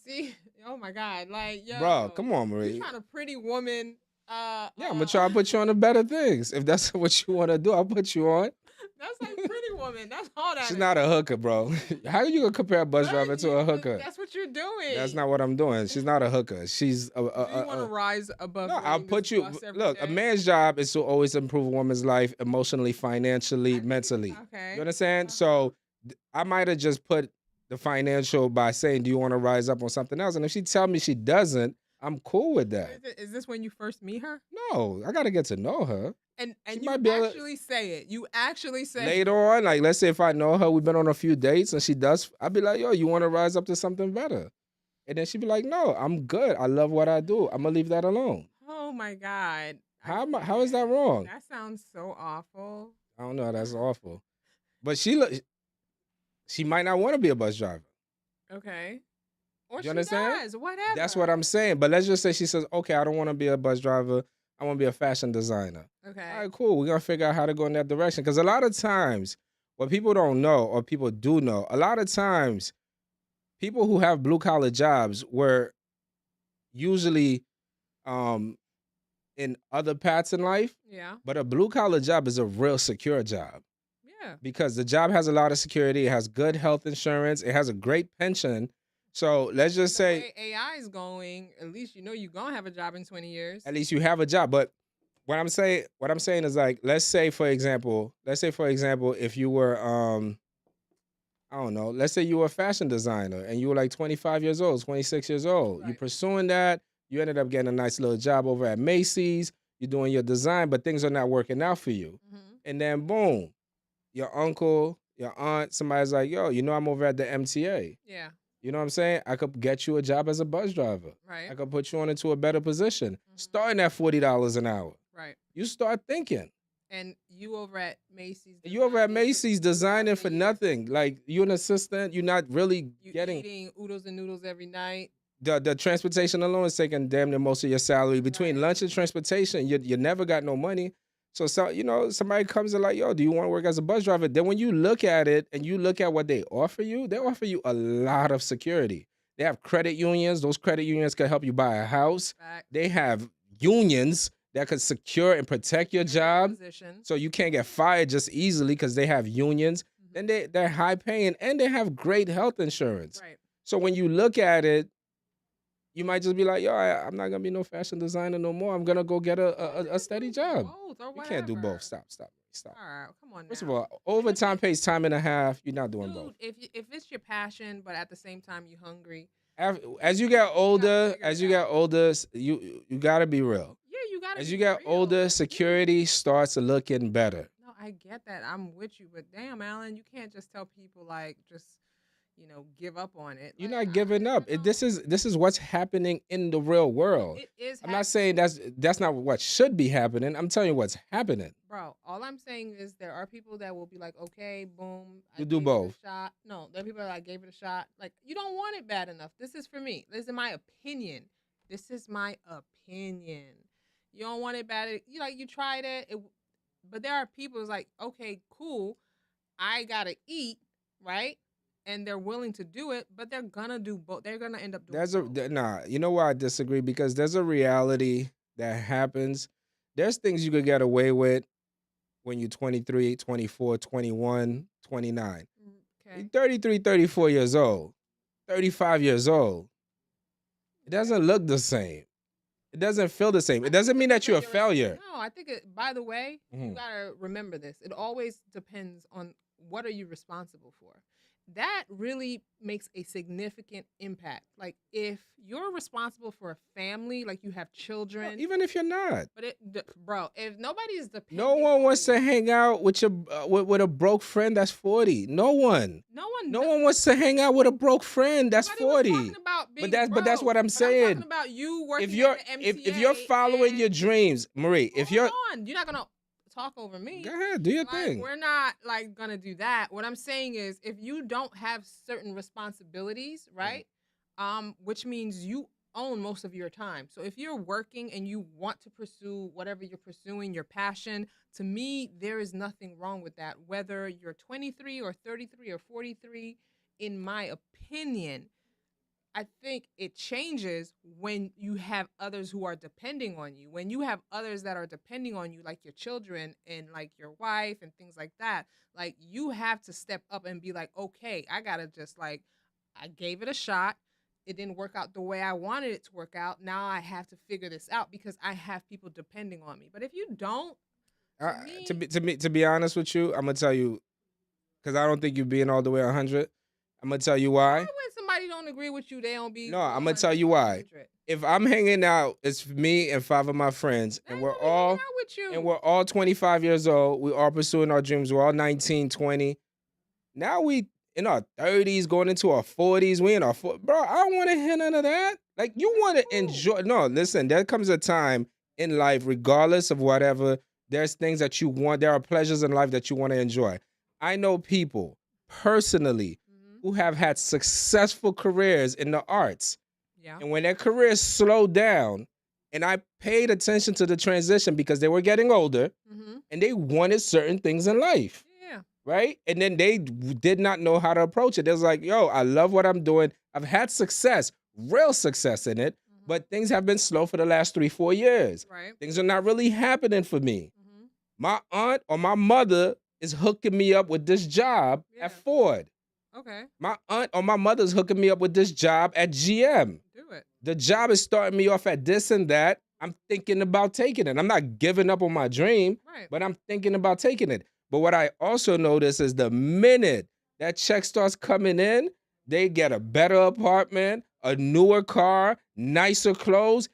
S3: See, oh my God, like
S4: Bro,
S3: yo,
S4: come on,
S3: you
S4: Marie.
S3: trying to pretty woman?
S4: Yeah, I'm gonna try to put you on to better things. If that's what you want to do, I'll put you on.
S3: That's like pretty woman. That's all that
S4: She's
S3: is.
S4: not a hooker, bro. How you gonna compare a bus
S3: But
S4: driver to a hooker?
S3: That's what you're doing.
S4: That's not what I'm doing. She's not a hooker. She's
S3: Do you want to rise above?
S4: no. I'll
S3: riding
S4: put
S3: this
S4: you.
S3: bus every
S4: Look, a
S3: day?
S4: man's job is to always improve a woman's life emotionally, financially, mentally.
S3: Okay.
S4: You understand? So I might have just put the financial by saying, "Do you want to rise up on something else?" And if she tell me she doesn't, I'm cool with that.
S3: Is this when you first meet her?
S4: No, I gotta get to know her.
S3: And
S4: She
S3: you
S4: might be able to-
S3: actually say it. You actually say
S4: Later on, like let's say if I know her, we've been on a few dates and she does, I'd be like, "Yo, you want to rise up to something better?" And then she'd be like, "No, I'm good. I love what I do. I'm gonna leave that alone."
S3: Oh my God.
S4: How is that wrong?
S3: That sounds so awful.
S4: I don't know. That's awful. But she might not want to be a bus driver.
S3: Okay. Or
S4: You
S3: she
S4: understand?
S3: does. Whatever.
S4: That's what I'm saying. But let's just say she says, "Okay, I don't want to be a bus driver. I want to be a fashion designer."
S3: Okay.
S4: All right, cool. We're gonna figure out how to go in that direction. Because a lot of times, what people don't know, or people do know, a lot of times, people who have blue collar jobs were usually um in other paths in life.
S3: Yeah.
S4: But a blue collar job is a real secure job.
S3: Yeah.
S4: Because the job has a lot of security. It has good health insurance. It has a great pension. So let's just
S3: The
S4: say
S3: way AI is going, at least you know you're gonna have a job in 20 years.
S4: at least you have a job. But what I'm saying is like, let's say for example, if you were I don't know, let's say you were a fashion designer and you were like 25 years old, 26 years old. You're
S3: Right.
S4: pursuing that. You ended up getting a nice little job over at Macy's. You're doing your design, but things are not working out for you.
S3: Mhm.
S4: And then boom, your uncle, your aunt, somebody's like, "Yo, you know I'm over at the MTA.
S3: Yeah.
S4: You know what I'm saying? I could get you a job as a bus driver.
S3: Right.
S4: I could put you on into a better position, starting at $40 an hour."
S3: Right.
S4: You start thinking.
S3: And you over at Macy's.
S4: You over at
S3: designing for
S4: Macy's designing for
S3: 2000 years.
S4: nothing. Like you're an assistant. You're not really
S3: You
S4: getting
S3: eating oodles and noodles every night.
S4: the transportation alone is taking damn near most of your salary. Between
S3: Right.
S4: lunch and transportation, you never got no money. So somebody comes and like, "Yo, do you want to work as a bus driver?" Then when you look at it and you look at what they offer you a lot of security. They have credit unions. Those credit unions can help you buy a house.
S3: Back.
S4: They have unions that could secure and protect your job,
S3: Position.
S4: so you can't get fired just easily because they have unions.
S3: Mhm.
S4: And they're high paying and they have great health insurance.
S3: Right.
S4: So when you look at it, you might just be like, "Yo, I'm not gonna be no fashion designer no more. I'm gonna go get a steady job."
S3: Both or
S4: You can't do
S3: whatever.
S4: both. Stop.
S3: All right, come on.
S4: First
S3: now.
S4: of all, overtime pays time and a half. You're not doing both.
S3: Dude, if it's your passion, but at the same time you're hungry,
S4: As you get older,
S3: figure it out.
S4: you gotta be real.
S3: yeah, you gotta.
S4: As
S3: be
S4: you get
S3: real.
S4: older, security starts looking better.
S3: No, I get that. I'm with you, but damn, Alan, you can't just tell people like just give up on it.
S4: You're
S3: Like,
S4: not giving up. This is what's happening in the real world.
S3: It is.
S4: I'm not saying that's not what should be happening. I'm telling you what's happening.
S3: Bro, all I'm saying is there are people that will be like, okay, boom. I
S4: You do
S3: gave it a
S4: both.
S3: shot. No, there are people that I gave it a shot. Like, you don't want it bad enough. This is for me. This is my opinion. This is my opinion. You don't want it bad. You tried it, but there are people who's like, okay, cool. I gotta eat, right? And they're willing to do it, but they're gonna do both. They're gonna end up doing both.
S4: Nah. You know why I disagree? Because there's a reality that happens. There's things you could get away with when you're 23, 24, 21, 29.
S3: Okay.
S4: You're 33, 34 years old, 35 years old. It doesn't look the same. It doesn't feel the same. It doesn't mean that you're a failure.
S3: No, I think it. By the way, you
S4: Mhm.
S3: gotta remember this. It always depends on what are you responsible for. That really makes a significant impact. Like if you're responsible for a family, like you have
S4: No,
S3: children,
S4: even if you're not.
S3: but bro, if nobody is
S4: No
S3: depending
S4: one
S3: on
S4: wants to
S3: you,
S4: hang out with your with a broke friend that's 40. No one.
S3: no one.
S4: No one wants to hang out with a broke friend that's
S3: Nobody was talking
S4: 40.
S3: about
S4: But
S3: being
S4: that's
S3: broke.
S4: what I'm
S3: But I'm talking
S4: saying.
S3: about you
S4: If
S3: working at
S4: you're
S3: the
S4: if you're
S3: MTA
S4: following your
S3: and
S4: dreams, Marie, if
S3: hold
S4: you're
S3: on, you're not gonna talk over
S4: go
S3: me.
S4: ahead, do your
S3: Like
S4: thing.
S3: we're not like gonna do that. What I'm saying is if you don't have certain responsibilities,
S4: Mhm.
S3: right? Which means you own most of your time. So if you're working and you want to pursue whatever you're pursuing, your passion, to me, there is nothing wrong with that. Whether you're 23 or 33 or 43, in my opinion, I think it changes when you have others who are depending on you. When you have others that are depending on you, like your children and like your wife and things like that, like you have to step up and be like, okay, I gotta just like, I gave it a shot. It didn't work out the way I wanted it to work out. Now I have to figure this out because I have people depending on me. But if you don't, to
S4: To
S3: me,
S4: be honest with you, I'm gonna tell you because I don't think you're being all the way 100. I'm gonna tell you
S3: why
S4: why.
S3: when somebody don't agree with you, they don't be
S4: No, I'm gonna tell
S3: 100
S4: you
S3: or
S4: why.
S3: 100?
S4: If I'm hanging out, it's me and five of my friends,
S3: They ain't gonna be hanging out with you.
S4: we're all 25 years old. We all pursuing our dreams. We're all 19, 20. Now we in our 30s, going into our 40s. We in our bro. I don't want to hear none of that. Like you
S3: That's
S4: want to
S3: cool.
S4: enjoy. No, listen. There comes a time in life, regardless of whatever. There's things that you want. There are pleasures in life that you want to enjoy. I know people personally
S3: Hmm.
S4: who have had successful careers in the arts,
S3: Yeah.
S4: and when their careers slowed down, and I paid attention to the transition because they were getting older
S3: Mm-hmm.
S4: and they wanted certain things in life,
S3: Yeah.
S4: right? And then they did not know how to approach it. They was like, yo, I love what I'm doing. I've had success, real success in it,
S3: Mm-hmm.
S4: but things have been slow for the last 3, 4 years.
S3: Right.
S4: Things are not really happening for me.
S3: Mm-hmm.
S4: My aunt or my mother is hooking me up with this job
S3: Yeah.
S4: at Ford.
S3: Okay.
S4: My aunt or my mother's hooking me up with this job at GM.
S3: Do it.
S4: The job is starting me off at this and that. I'm thinking about taking it. I'm not giving up on my dream,
S3: Right.
S4: but I'm thinking about taking it. But what I also notice is the minute that check starts coming in, they get a better apartment, a newer car, nicer clothes.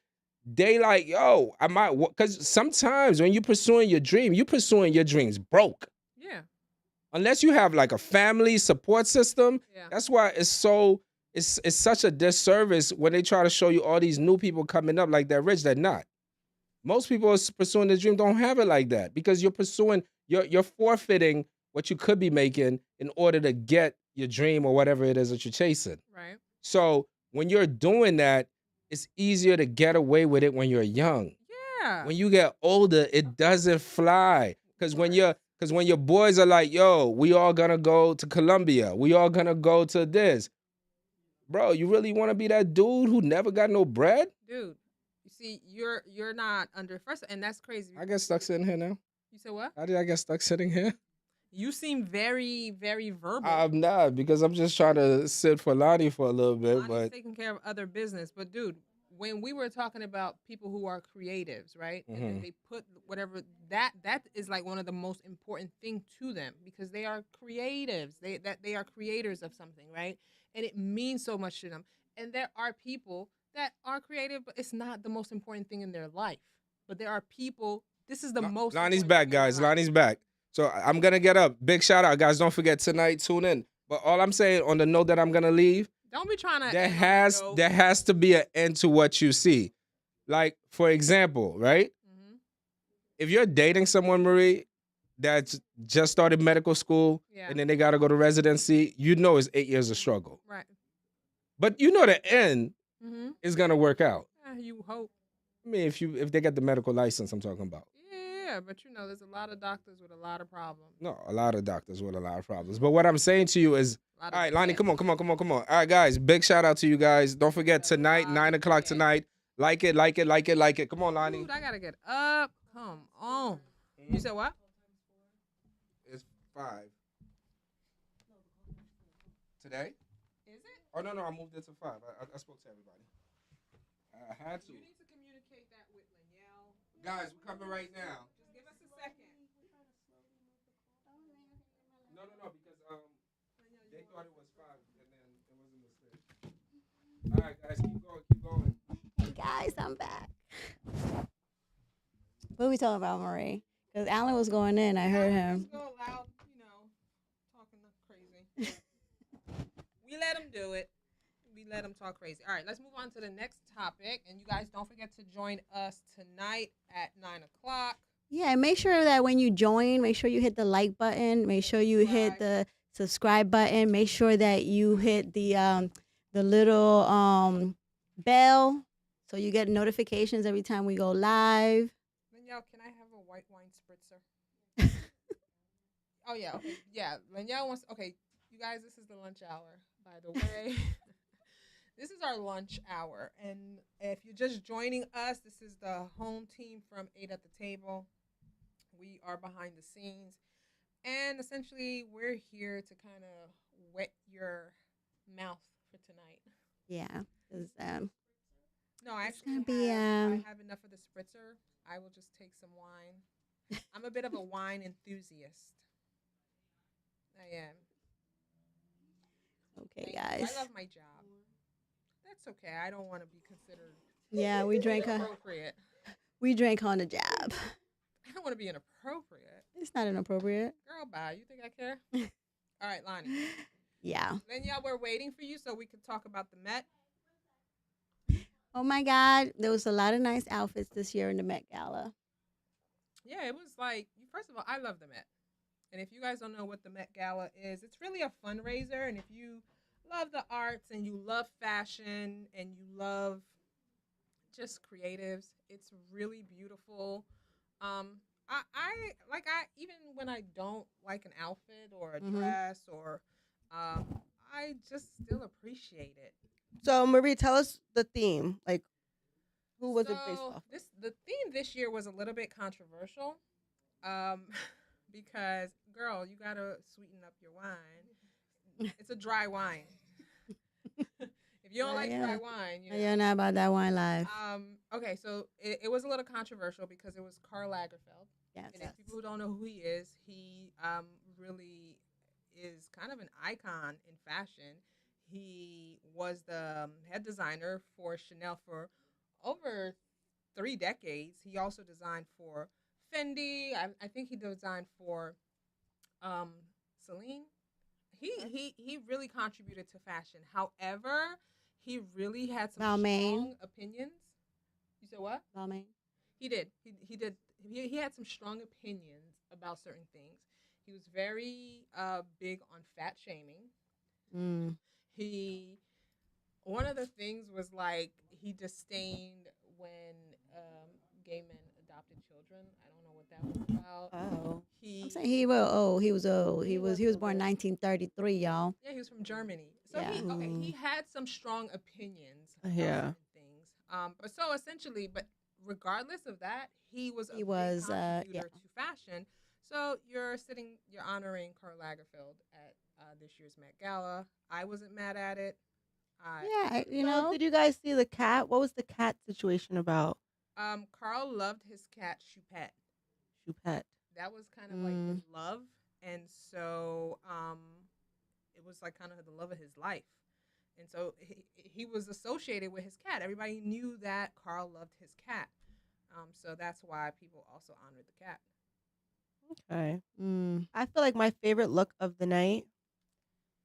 S4: They like, yo, I might, because sometimes when you're pursuing your dream, you're pursuing your dreams broke.
S3: Yeah.
S4: Unless you have like a family support system.
S3: Yeah.
S4: That's why it's such a disservice when they try to show you all these new people coming up like they're rich. They're not. Most people pursuing the dream don't have it like that because you're forfeiting what you could be making in order to get your dream or whatever it is that you're chasing.
S3: Right.
S4: So when you're doing that, it's easier to get away with it when you're young.
S3: Yeah.
S4: When you get older, it doesn't fly. Cause when
S3: course.
S4: your boys are like, yo, we all gonna go to Colombia, we all gonna go to this. Bro, you really wanna be that dude who never got no bread?
S3: Dude, you see, you're not under first, and that's crazy.
S4: I get stuck sitting here now.
S3: You said what?
S4: How did I get stuck sitting here?
S3: You seem very, very verbal.
S4: I'm not because I'm just trying to sit for Lonnie for a little bit,
S3: Lonnie's
S4: but
S3: taking care of other business. But dude, when we were talking about people who are creatives, right? And then
S4: Mhm.
S3: they put whatever that is like one of the most important thing to them because they are creatives. They are creators of something, right? And it means so much to them. And there are people that are creative, but it's not the most important thing in their life. But there are people. This is the most.
S4: Lonnie's
S3: important
S4: back,
S3: thing in their
S4: guys.
S3: life.
S4: Lonnie's back. So I'm gonna get up. Big shout out, guys. Don't forget tonight, tune in. But all I'm saying on the note that I'm gonna leave,
S3: Don't be trying to.
S4: there
S3: end on a
S4: has
S3: joke.
S4: there has to be an end to what you see. Like, for example, right?
S3: Mhm.
S4: If you're dating someone, Marie, that's just started medical school
S3: Yeah.
S4: and then they gotta go to residency, you know it's 8 years of struggle.
S3: Right.
S4: But you know the end
S3: Mm-hmm.
S4: is gonna work out.
S3: You hope.
S4: I mean, if they get the medical license, I'm talking about.
S3: Yeah, but you know, there's a lot of doctors with a lot of problems.
S4: No, a lot of doctors with a lot of problems. But what I'm saying to you is,
S3: A lot
S4: all
S3: of
S4: right, Lonnie,
S3: debt.
S4: come on. All right, guys, big shout out to you guys. Don't forget
S3: A
S4: tonight,
S3: lot
S4: 9 o'clock
S3: of debt.
S4: tonight. Like it. Come on, Lonnie.
S3: Dude, I gotta get up. Come on. You said what?
S4: It's 5. Today?
S3: Is it?
S4: Oh, no, I moved it to 5. I spoke to everybody. I had to.
S3: You need to communicate that with Linnell.
S4: Guys, we're coming right now.
S3: Just give us a second.
S4: No, no, no, because
S3: Linnell, you
S4: they
S3: want
S4: thought it
S3: the
S4: was five,
S3: scripture?
S4: and then it was a mistake. All right, guys, keep going, keep going.
S1: Hey guys, I'm back. What are we talking about, Marie? Because Alan was going in. I heard
S3: Alan
S1: him.
S3: just go loud, talking crazy. We let him do it. We let him talk crazy. All right, let's move on to the next topic. And you guys don't forget to join us tonight at 9 o'clock.
S1: Yeah, and make sure that when you join, make sure you hit the like button. Make sure you hit the subscribe button. Make sure that you hit the little bell so you get notifications every time we go live.
S3: Linnell, can I have a white wine spritzer? Oh yeah, okay, yeah. Linnell wants. Okay, you guys, this is the lunch hour. By the way, this is our lunch hour, and if you're just joining us, this is the home team from Eight at the Table. We are behind the scenes, and essentially, we're here to kind of wet your mouth for tonight.
S1: Yeah, because
S3: No, I
S1: it's
S3: actually
S1: gonna be
S3: I have enough of the spritzer. I will just take some wine. I'm a bit of a wine enthusiast. I am.
S1: okay,
S3: Thank you. I
S1: guys.
S3: love my job. That's okay. I don't want to be considered
S1: Yeah,
S3: inappropriate.
S1: we drank on the job.
S3: I don't want to be inappropriate.
S1: It's not inappropriate.
S3: Girl, bye. You think I care? All right, Lonnie.
S1: Yeah.
S3: Danielle, we're waiting for you so we could talk about the Met.
S1: Oh my God, there was a lot of nice outfits this year in the Met Gala.
S3: Yeah, it was like, first of all, I love the Met. And if you guys don't know what the Met Gala is, it's really a fundraiser. And if you love the arts and you love fashion and you love just creatives, it's really beautiful. Um, I even when I don't like an outfit or a
S1: Mm-hmm.
S3: dress or I just still appreciate it.
S2: So Marie, tell us the theme. Like, who was it based
S3: So
S2: off
S3: the theme this year was a little bit controversial, um, because girl, you gotta sweeten up your wine. It's a dry wine. If you don't like dry wine,
S1: You're not about that wine life.
S3: Okay, so it was a little controversial because it was Karl Lagerfeld.
S1: Yes.
S3: And if people who don't know who he is, he really is kind of an icon in fashion. He was the head designer for Chanel for over 3 decades. He also designed for Fendi. I think he designed for um, Celine. He really contributed to fashion. However, he really had some
S1: Balmain.
S3: strong opinions. You said what?
S1: Balmain.
S3: He did. He did. He had some strong opinions about certain things. He was very big on fat shaming.
S1: Mm.
S3: He One of the things was like he disdained when gay men adopted children. I don't know what that was about.
S1: Oh.
S3: He
S1: I'm saying he was old. He was old.
S2: He was
S1: He was born
S2: older.
S1: 1933, y'all.
S3: Yeah, he was from Germany. So
S1: Yeah.
S3: he had some strong opinions about
S2: Yeah.
S3: certain things. But so essentially, but regardless of that, he was a
S1: He
S3: big
S1: was,
S3: contributor
S1: yeah.
S3: to fashion. So you're honoring Karl Lagerfeld at this year's Met Gala. I wasn't mad at it.
S1: Yeah, you
S2: So,
S1: know.
S2: did you guys see the cat? What was the cat situation about?
S3: Carl loved his cat Choupette.
S2: Choupette.
S3: That was kind of like his love, and so it was like kind of the love of his life. And so he was associated with his cat. Everybody knew that Carl loved his cat. So that's why people also honored the cat.
S2: Okay.
S1: Mm.
S2: I feel like my favorite look of the night,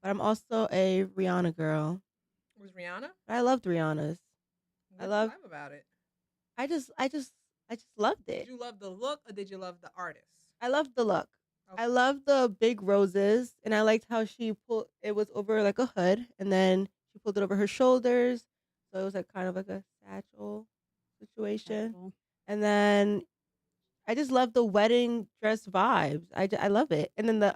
S2: but I'm also a Rihanna girl.
S3: Was Rihanna?
S2: I loved Rihanna's.
S3: What did you love about it?
S2: I just loved
S3: Did
S2: it.
S3: you love the look or did you love the artist?
S2: I loved the look.
S3: Okay.
S2: I loved the big roses, and I liked how she pulled it was over like a hood, and then she pulled it over her shoulders, so it was like kind of like a satchel situation.
S1: Cool.
S2: And then I just love the wedding dress vibes. I love it. And then the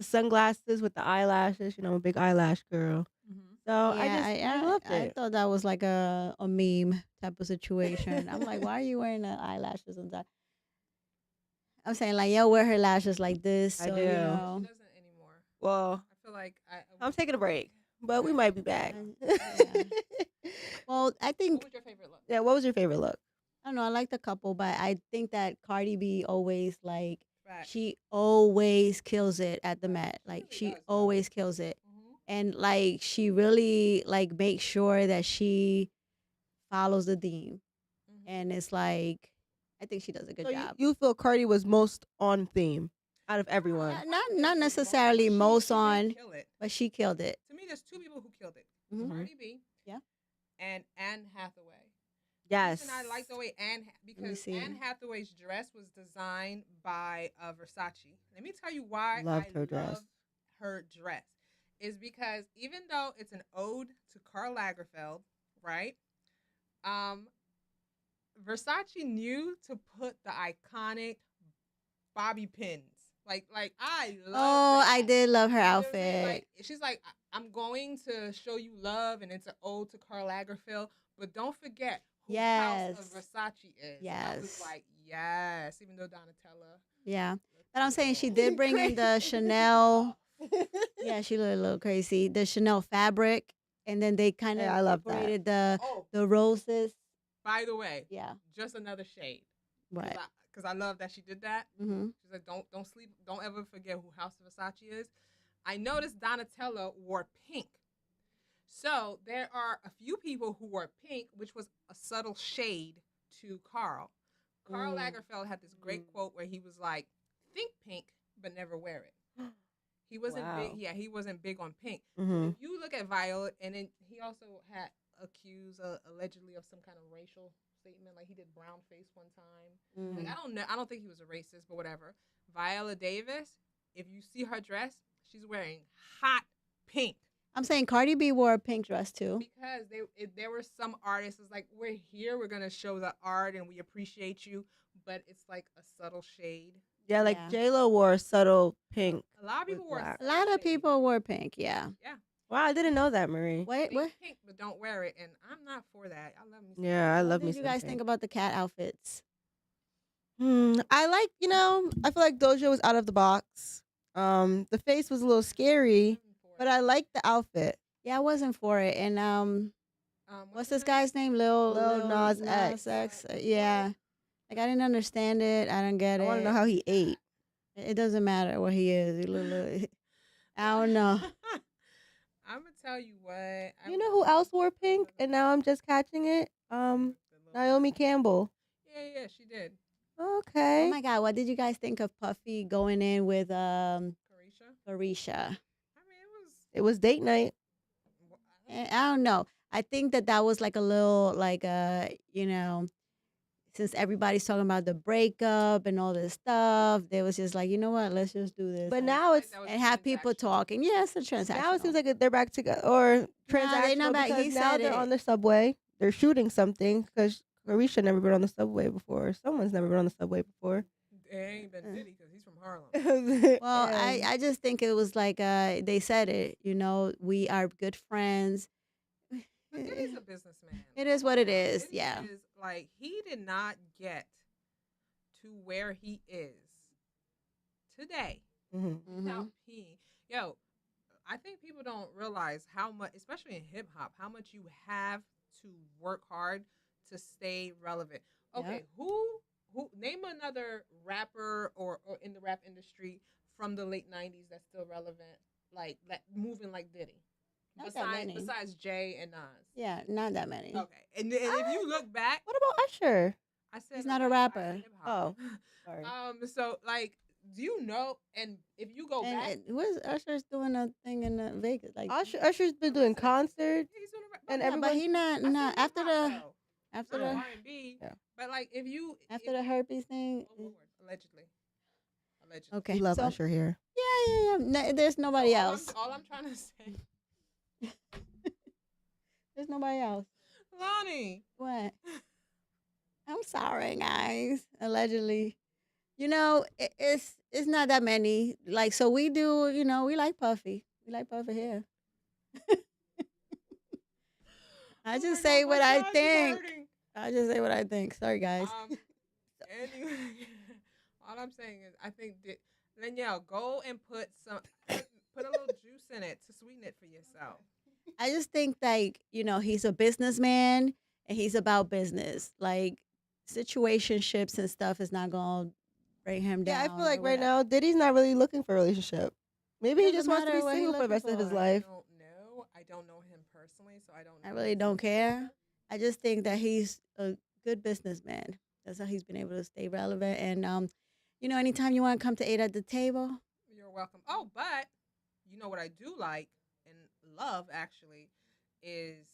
S2: sunglasses with the eyelashes. You know, I'm a big eyelash girl.
S3: Mm-hmm.
S2: So I loved
S1: I
S2: it.
S1: thought that was like a meme type of situation. I'm like, why are you wearing the eyelashes and that? I'm saying like, yo, wear her lashes like this.
S2: I
S1: So,
S2: do.
S1: you know.
S3: She doesn't anymore.
S2: Well,
S3: I feel like
S2: I'm taking a break. but we might be back.
S1: Yeah. Well, I
S3: What
S1: think
S3: was your favorite look?
S2: Yeah, what was your favorite look?
S1: I don't know. I like the couple, but I think that Cardi B always like
S3: Facts.
S1: she always kills it at the
S3: Facts.
S1: Met.
S3: She
S1: Like
S3: really
S1: she
S3: does, though.
S1: always kills it,
S3: Mm-hmm.
S1: and like she really like makes sure that she follows the theme,
S3: Mm-hmm.
S1: and it's like I think she does a good
S2: So
S1: job.
S2: you feel Cardi was most on theme out of everyone?
S1: Not
S3: I
S1: not,
S3: wouldn't
S1: not
S3: say
S1: necessarily
S3: but
S1: most
S3: she did
S1: on,
S3: kill it.
S1: but she killed it.
S3: To me, there's two people who killed it:
S1: Hmm.
S2: Mhm.
S3: Cardi B
S1: Yeah.
S3: and Anne Hathaway.
S2: Yes.
S3: Reason I like the way
S1: Let me
S3: because
S1: see.
S3: Anne Hathaway's dress was designed by Versace. Let me tell you why
S2: Loved
S3: I
S2: her dress.
S3: love her dress. Is because even though it's an ode to Karl Lagerfeld, right? Um, Versace knew to put the iconic bobby pins. Like I love
S1: Oh,
S3: that.
S1: I did love her
S3: You know what I'm saying?
S1: outfit.
S3: Like she's like, I'm going to show you love, and it's an ode to Karl Lagerfeld, but don't forget who House of
S1: Yes.
S3: Versace is. And I was
S1: Yes.
S3: like, yes, even though Donatella
S1: Yeah.
S3: looked
S1: But
S3: a
S1: I'm saying she
S3: little
S1: did bring in the Chanel.
S3: off.
S1: Yeah, she looked a little crazy. The Chanel fabric, and then they kind of
S2: Yeah, I love that.
S1: incorporated
S3: Oh,
S1: the roses.
S3: by the way,
S1: Yeah.
S3: just another shade.
S1: Right.
S3: Because I love that she did that.
S1: Mm-hmm.
S3: She's like, don't sleep, don't ever forget who House of Versace is. I noticed Donatella wore pink. So there are a few people who wore pink, which was a subtle shade to Carl. Karl
S1: Mm.
S3: Lagerfeld had this great quote where he was like, "Think pink, but never wear it." He wasn't big.
S2: Wow.
S3: Yeah, he wasn't big on pink. So
S2: Mhm.
S3: if you look at Violet, and then he also had accused allegedly of some kind of racial statement, like he did brown face one time. Like
S1: Mm.
S3: I don't know. I don't think he was a racist, but whatever. Viola Davis, if you see her dress, she's wearing hot pink.
S1: I'm saying Cardi B wore a pink dress too.
S3: Because there were some artists it's like we're here, we're gonna show the art and we appreciate you, but it's like a subtle shade.
S2: Yeah, like
S1: Yeah.
S2: J-Lo wore a subtle pink.
S3: A lot of
S2: with
S3: people wore
S2: black.
S1: A lot of people wore pink. Yeah.
S3: Yeah,
S2: Wow, I didn't know that, Marie.
S1: What?
S3: be
S1: What?
S3: pink, but don't wear it, and I'm not for that. I love me. Some
S2: Yeah, I
S1: What
S2: love me
S1: did you
S2: some
S1: guys
S2: pink.
S1: think about the cat outfits?
S2: I like, I feel like Doja was out of the box. The face was a little scary, but I like the outfit.
S1: Yeah, I wasn't for it. And what's this guy's name?
S2: Lil Nas X.
S1: Yeah. Like I didn't understand it. I don't get
S2: I
S1: it.
S2: want to know how he ate.
S1: It doesn't matter what he is. He look, I don't know.
S3: I'm gonna tell you what.
S2: You know who else wore pink? And now I'm just catching it. Naomi Campbell.
S3: Yeah, she did.
S2: Okay.
S1: Oh my God, what did you guys think of Puffy going in with
S3: Carisha.
S1: Carisha?
S3: I mean,
S2: It was date night.
S1: I don't know. I think that was like a little like since everybody's talking about the breakup and all this stuff, they was just like, you know what, let's just do this.
S2: But now it's
S1: and have people talking. Yeah, it's a transaction.
S2: now it seems like they're back together or transactional
S1: they're not back.
S2: because
S1: He
S2: now
S1: said
S2: they're
S1: it.
S2: on the subway. They're shooting something because Carisha never been on the subway before. Someone's never been on the subway before.
S3: It ain't been Diddy because he's from Harlem.
S1: Well, I just think it was like they said it. We are good friends.
S3: But Diddy's a businessman.
S1: It is what it is.
S3: Diddy
S1: Yeah.
S3: is, like, he did not get to where he is today without peeing. Yo, I think people don't realize how much, especially in hip hop, how much you have to work hard to stay relevant. Okay, who name another rapper or in the rap industry from the late '90s that's still relevant, like that moving like Diddy.
S1: Not that many.
S3: Besides Jay and Nas.
S1: Yeah, not that many.
S3: Okay, and if you look back,
S2: What about Usher?
S3: I said
S1: He's not a rapper.
S2: Oh, sorry.
S3: So like, do you know? And if you go back,
S1: And what's Usher's doing a thing in Vegas? Like
S2: Usher's been doing concerts.
S3: he's doing a
S2: and
S1: yeah, but
S2: everybody.
S1: he not after the
S3: not
S1: the
S3: R&B.
S2: Yeah.
S3: But like, if you
S1: after the herpes thing.
S3: oh Lord, allegedly.
S1: Okay,
S2: We love
S1: so,
S2: Usher here.
S1: Yeah. No, there's nobody else.
S3: All I'm trying to say,
S1: There's nobody else.
S3: Lonnie.
S1: What? I'm sorry, guys. Allegedly, it's not that many. Like, so we do. We like Puffy. We like Puffy here. I just say what I think. I just say what I think. Sorry, guys.
S3: Anyway, all I'm saying is, I think that Danielle, go and put a little juice in it to sweeten it for yourself.
S1: I just think like, he's a businessman and he's about business. Like situationships and stuff is not gonna bring him
S2: Yeah, I feel
S1: down
S2: like
S1: or
S2: right
S1: whatever.
S2: now Diddy's not really looking for a relationship.
S1: It
S2: Maybe he
S1: doesn't
S2: just wants to be
S1: matter what he's
S2: single for the
S1: looking
S2: rest of his
S1: for.
S3: I
S2: life.
S3: don't know. I don't know him personally, so I don't
S1: I
S3: know
S1: really
S3: his
S1: don't care.
S3: situation.
S1: I just think that he's a good businessman. That's how he's been able to stay relevant. And anytime you want to come to eat at the table,
S3: You're welcome. Oh, but you know what I do like and love actually is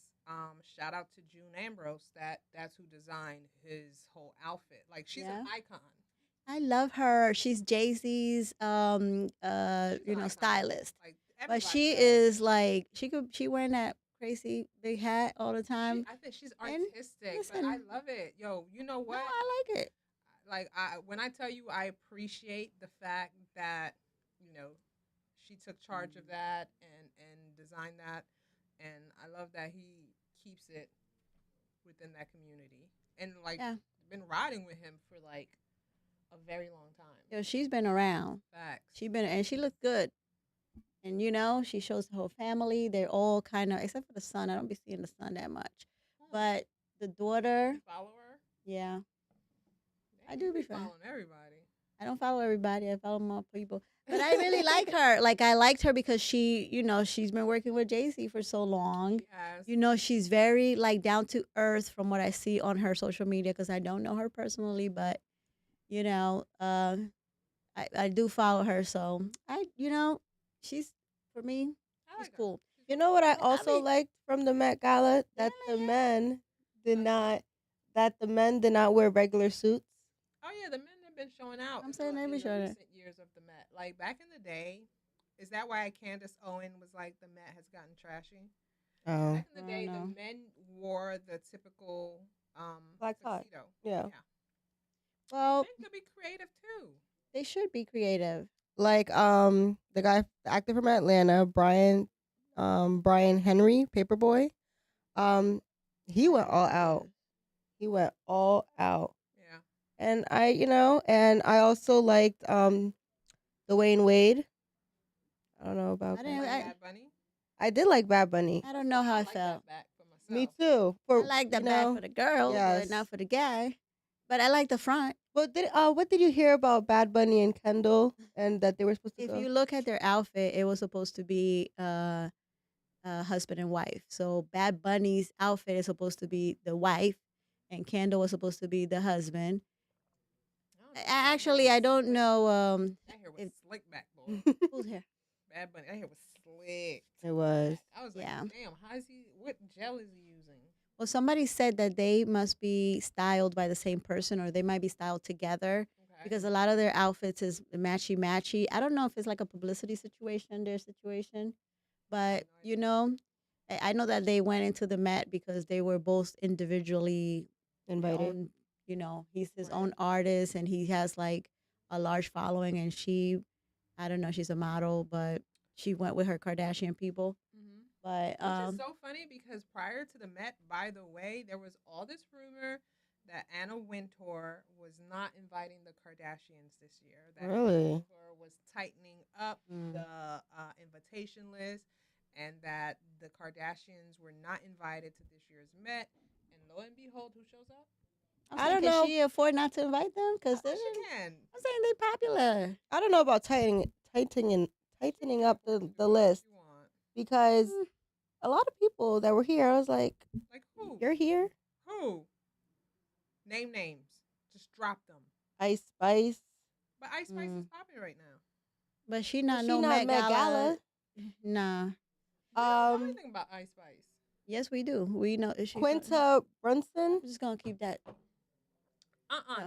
S3: shout out to June Ambrose. That's who designed his whole outfit. Like she's an
S1: yeah.
S3: icon.
S1: I love her. She's Jay-Z's
S3: She's an icon.
S1: stylist.
S3: Like
S1: But
S3: everybody
S1: she
S3: knows.
S1: is like she wearing that crazy big hat all the
S3: She
S1: time.
S3: I think she's
S1: And
S3: artistic, but I
S1: listen,
S3: love it. Yo, you know
S1: no,
S3: what?
S1: I like it.
S3: Like I when I tell you I appreciate the fact that, you know, she took charge of that and designed that, and I love that he keeps it within that community and like
S1: Yeah.
S3: been riding with him for like a very long time.
S1: She's been around.
S3: Facts.
S1: And she looked good. And she shows the whole family. They're all kind of except for the son. I don't be seeing the son that much.
S3: Hmm.
S1: But the daughter,
S3: You follow her?
S1: yeah, I
S3: Damn, you
S1: do be
S3: be
S1: fair.
S3: following everybody.
S1: I don't follow everybody. I follow more people. But I really like her. Like I liked her because she's been working with Jay-Z for so long.
S3: She has.
S1: She's very like down to earth from what I see on her social media because I don't know her personally, but you know, uh I do follow her. So she's for me,
S3: I
S1: she's
S3: like her.
S1: cool.
S3: She's
S2: You
S3: really
S2: know what I
S3: cool.
S1: I
S2: also
S1: mean,
S2: liked from the Met Gala?
S1: yeah,
S2: Did not that the men did not wear regular suits.
S3: Oh yeah, the men have been showing out
S1: I'm saying they
S3: in
S1: be
S3: the
S1: showing it.
S3: recent years of the Met. Like back in the day, is that why Candace Owen was like the Met has gotten trashy?
S2: Oh,
S3: Back in
S1: I
S3: the
S1: don't
S3: day, the
S1: know.
S3: men wore the typical
S2: black tie.
S3: tuxedo.
S2: Yeah.
S3: Yeah, but
S1: Well,
S3: men could be creative too.
S1: they should be creative.
S2: Like the actor from Atlanta, Brian Henry, Paperboy. Um he
S1: I
S2: went
S1: don't know
S2: all
S1: who that
S2: out.
S1: is.
S2: He went all out.
S3: Yeah.
S2: And I also liked Dwayne Wade. I don't know about
S1: I
S3: You
S1: didn't.
S3: like
S1: I,
S3: Bad Bunny?
S2: I did like Bad Bunny.
S1: I don't
S3: That's
S1: know
S3: fine.
S1: how
S3: I
S1: I
S3: like that
S1: felt.
S3: back for
S2: Me
S3: myself.
S2: too.
S1: I like the back for the girl, but not
S2: Yes.
S1: for the guy. But I like the front.
S2: But what did you hear about Bad Bunny and Kendall and that they were supposed to
S1: If
S2: go?
S1: you look at their outfit, it was supposed to be husband and wife. So Bad Bunny's outfit is supposed to be the wife, and Kendall was supposed to be the husband.
S3: I don't know. That hair was
S1: I don't
S3: slick.
S1: know
S3: That hair was
S1: if
S3: slick back, boy.
S1: who's here.
S3: Bad Bunny. That hair was slick.
S2: It was.
S3: I was like,
S1: Yeah.
S3: damn, how is he? What gel is he using?
S1: Well, somebody said that they must be styled by the same person, or they might be styled together
S3: Okay.
S1: because a lot of their outfits is matchy matchy. I don't know if it's like a publicity situation, their situation,
S3: I have
S1: but
S3: no idea.
S1: I know that they went into the Met because they were both individually their
S2: Invited.
S1: own. He's his
S3: Right.
S1: own artist, and he has like a large following. And I don't know, she's a model, but she went with her Kardashian people.
S3: Mm-hmm.
S1: But
S3: Which is so funny because prior to the Met, by the way, there was all this rumor that Anna Wintour was not inviting the Kardashians this year. That Anna
S2: Really?
S3: Wintour was tightening up
S1: Mm.
S3: the invitation list, and that the Kardashians were not invited to this year's Met. And lo and behold, who shows up?
S1: I'm
S2: I
S1: saying,
S2: don't
S1: can
S2: know.
S1: she afford not to invite them?
S3: Of
S1: Because
S3: course she can.
S1: I'm saying they popular.
S2: I don't know about tightening
S3: She
S2: tightening
S3: can
S2: up
S3: afford to do
S2: the
S3: whatever
S2: list
S3: she wants.
S2: because
S1: Mm,
S2: a lot of people that were here, I was like,
S3: Like who?
S2: "You're here,
S3: Who? Name names. Just drop them.
S2: Ice Spice."
S3: But Ice Spice is
S1: mm.
S3: popping right now.
S1: But she
S2: But
S1: not
S2: she
S1: no
S2: not
S1: Met
S2: Met
S1: Gala.
S2: Gala.
S1: Nah.
S3: We don't know
S2: Um,
S3: anything about Ice Spice.
S1: Yes, we do. We know she.
S2: Quinta Brunson.
S1: I'm just gonna keep that. No.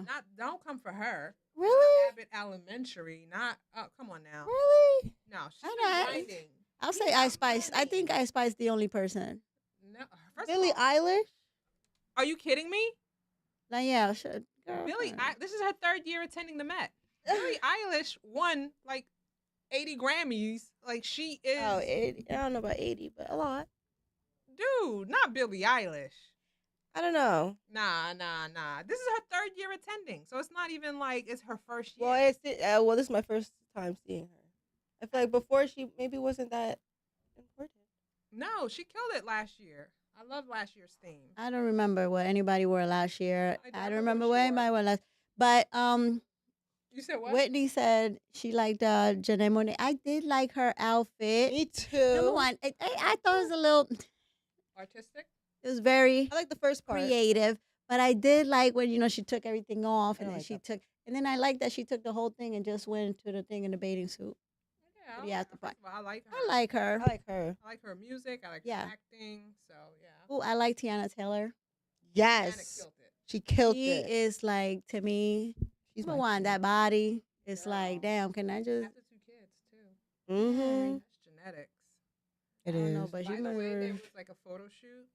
S3: Not don't come for her.
S2: Really?
S3: Abbott Elementary. Not come on now.
S2: Really?
S3: No, she's
S1: I
S3: been
S1: know.
S3: grinding.
S1: I'll
S3: She's
S1: say
S3: got
S1: Ice Spice. I
S3: money.
S1: think Ice Spice the only person.
S3: No, first
S2: Billie
S3: of all,
S2: Eilish.
S3: are you kidding me?
S1: Like yeah, should,
S3: This is her third year attending the Met. Billie Eilish won like 80 Grammys. Like she is,
S2: Oh, 80. I don't know about 80, but a lot.
S3: dude, not Billie Eilish.
S2: I don't know.
S3: Nah. This is her third year attending, so it's not even like it's her first year.
S2: Well, this is my first time seeing her. I feel like before she maybe wasn't that important.
S3: No, she killed it last year. I love last year's theme.
S1: I don't remember what anybody wore last year.
S3: I
S1: I don't
S3: remember what
S1: remember
S3: she
S1: what
S3: wore.
S1: anybody wore last. But
S3: You said what?
S1: Whitney said she liked Janelle Monáe. I did like her outfit.
S2: Me
S1: Number
S2: too.
S1: one, I thought it was a little.
S3: Artistic?
S1: It was very
S2: I like the first part.
S1: creative, but I did like when she took everything off,
S2: I
S1: and
S2: don't
S1: then
S2: like
S1: she
S2: that.
S1: took, and then I like that she took the whole thing and just went to the thing in the bathing suit
S3: Yeah,
S1: for
S3: I
S1: the
S3: like
S1: after
S3: her.
S1: party.
S3: First of all, I like her.
S1: I like her.
S2: I like her.
S3: I like her music. I like her
S1: Yeah.
S3: acting. So yeah.
S1: Oh, I like Tiana Taylor.
S3: Janet
S2: Yes.
S3: killed it.
S2: She killed
S1: She
S2: it.
S1: is like, to me,
S2: She's
S1: number
S2: my
S1: one, that body. It's
S3: Girl.
S1: like, damn, can I just?
S3: Have the two kids too.
S2: Mm-hmm.
S3: That's genetics.
S1: I
S2: It
S1: don't know,
S2: is.
S1: but
S3: By
S1: she
S3: the way, there
S1: was.
S3: was like a photo shoot.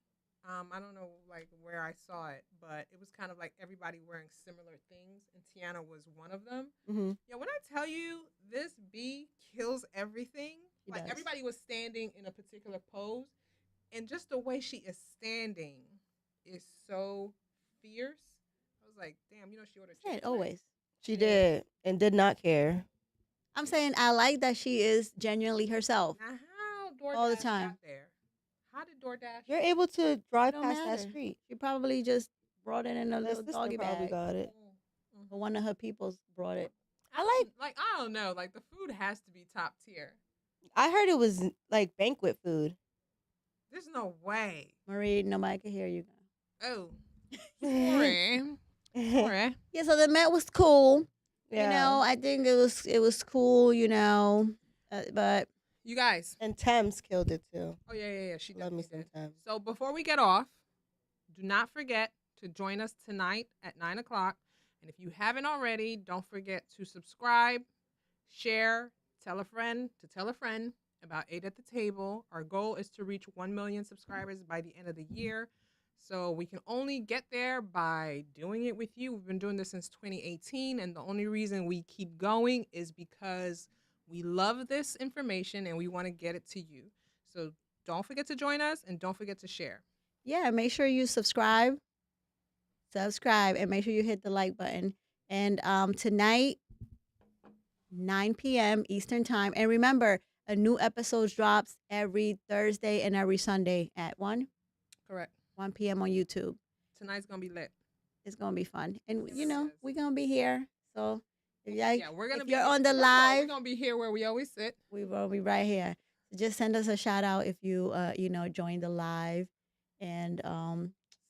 S3: I don't know like where I saw it, but it was kind of like everybody wearing similar things, and Tiana was one of them.
S2: Mm-hmm.
S3: Yeah, when I tell you this bee kills everything,
S1: She
S3: like
S1: does.
S3: everybody was standing in a particular pose, and just the way she is standing is so fierce. I was like, damn, she ordered
S1: Said
S3: chicken.
S1: always.
S2: She did and did not care.
S1: I'm saying I like that she is genuinely herself.
S3: Now, how DoorDash
S1: All the time.
S3: got there? How did DoorDash?
S2: You're able to
S1: It
S2: drive
S1: don't
S2: past that
S1: matter.
S2: street.
S1: She probably just brought it in a
S2: That
S1: little
S2: sister
S1: doggy
S2: probably
S1: bag.
S2: got it.
S1: Or one of her peoples brought it.
S3: I don't know. Like the food has to be top tier.
S2: I heard it was like banquet food.
S3: There's no way.
S1: Marie, nobody can hear you.
S3: Oh, sorry. Sorry.
S1: Yeah, so the Met was cool.
S2: Yeah.
S1: You know, I think it was cool. But
S3: You guys.
S2: And Thames killed it too.
S3: Oh yeah. She
S2: Love me
S3: definitely
S2: some
S3: did.
S2: Thames.
S3: So before we get off, do not forget to join us tonight at 9:00. And if you haven't already, don't forget to subscribe, share, tell a friend to tell a friend about 8 at the Table. Our goal is to reach 1 million subscribers by the end of the year. So we can only get there by doing it with you. We've been doing this since 2018, and the only reason we keep going is because we love this information and we want to get it to you. So don't forget to join us and don't forget to share.
S1: yeah, make sure you subscribe, and make sure you hit the like button. And tonight, 9 p.m. Eastern time. And remember, a new episode drops every Thursday and every Sunday at 1
S3: Correct.
S1: 1 p.m. on YouTube.
S3: Tonight's going to be lit.
S1: It's gonna be fun, and
S3: Yes, it is.
S1: we're gonna be here. So if
S3: We're going to
S1: if
S3: be
S1: you're on the
S3: first of all,
S1: live,
S3: we're going to be here where we always sit.
S1: we will be right here. So just send us a shout out if you join the live, and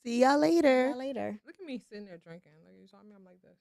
S2: See y'all later.
S1: later.
S3: Look at me sitting there drinking. Like you saw me, I'm like this.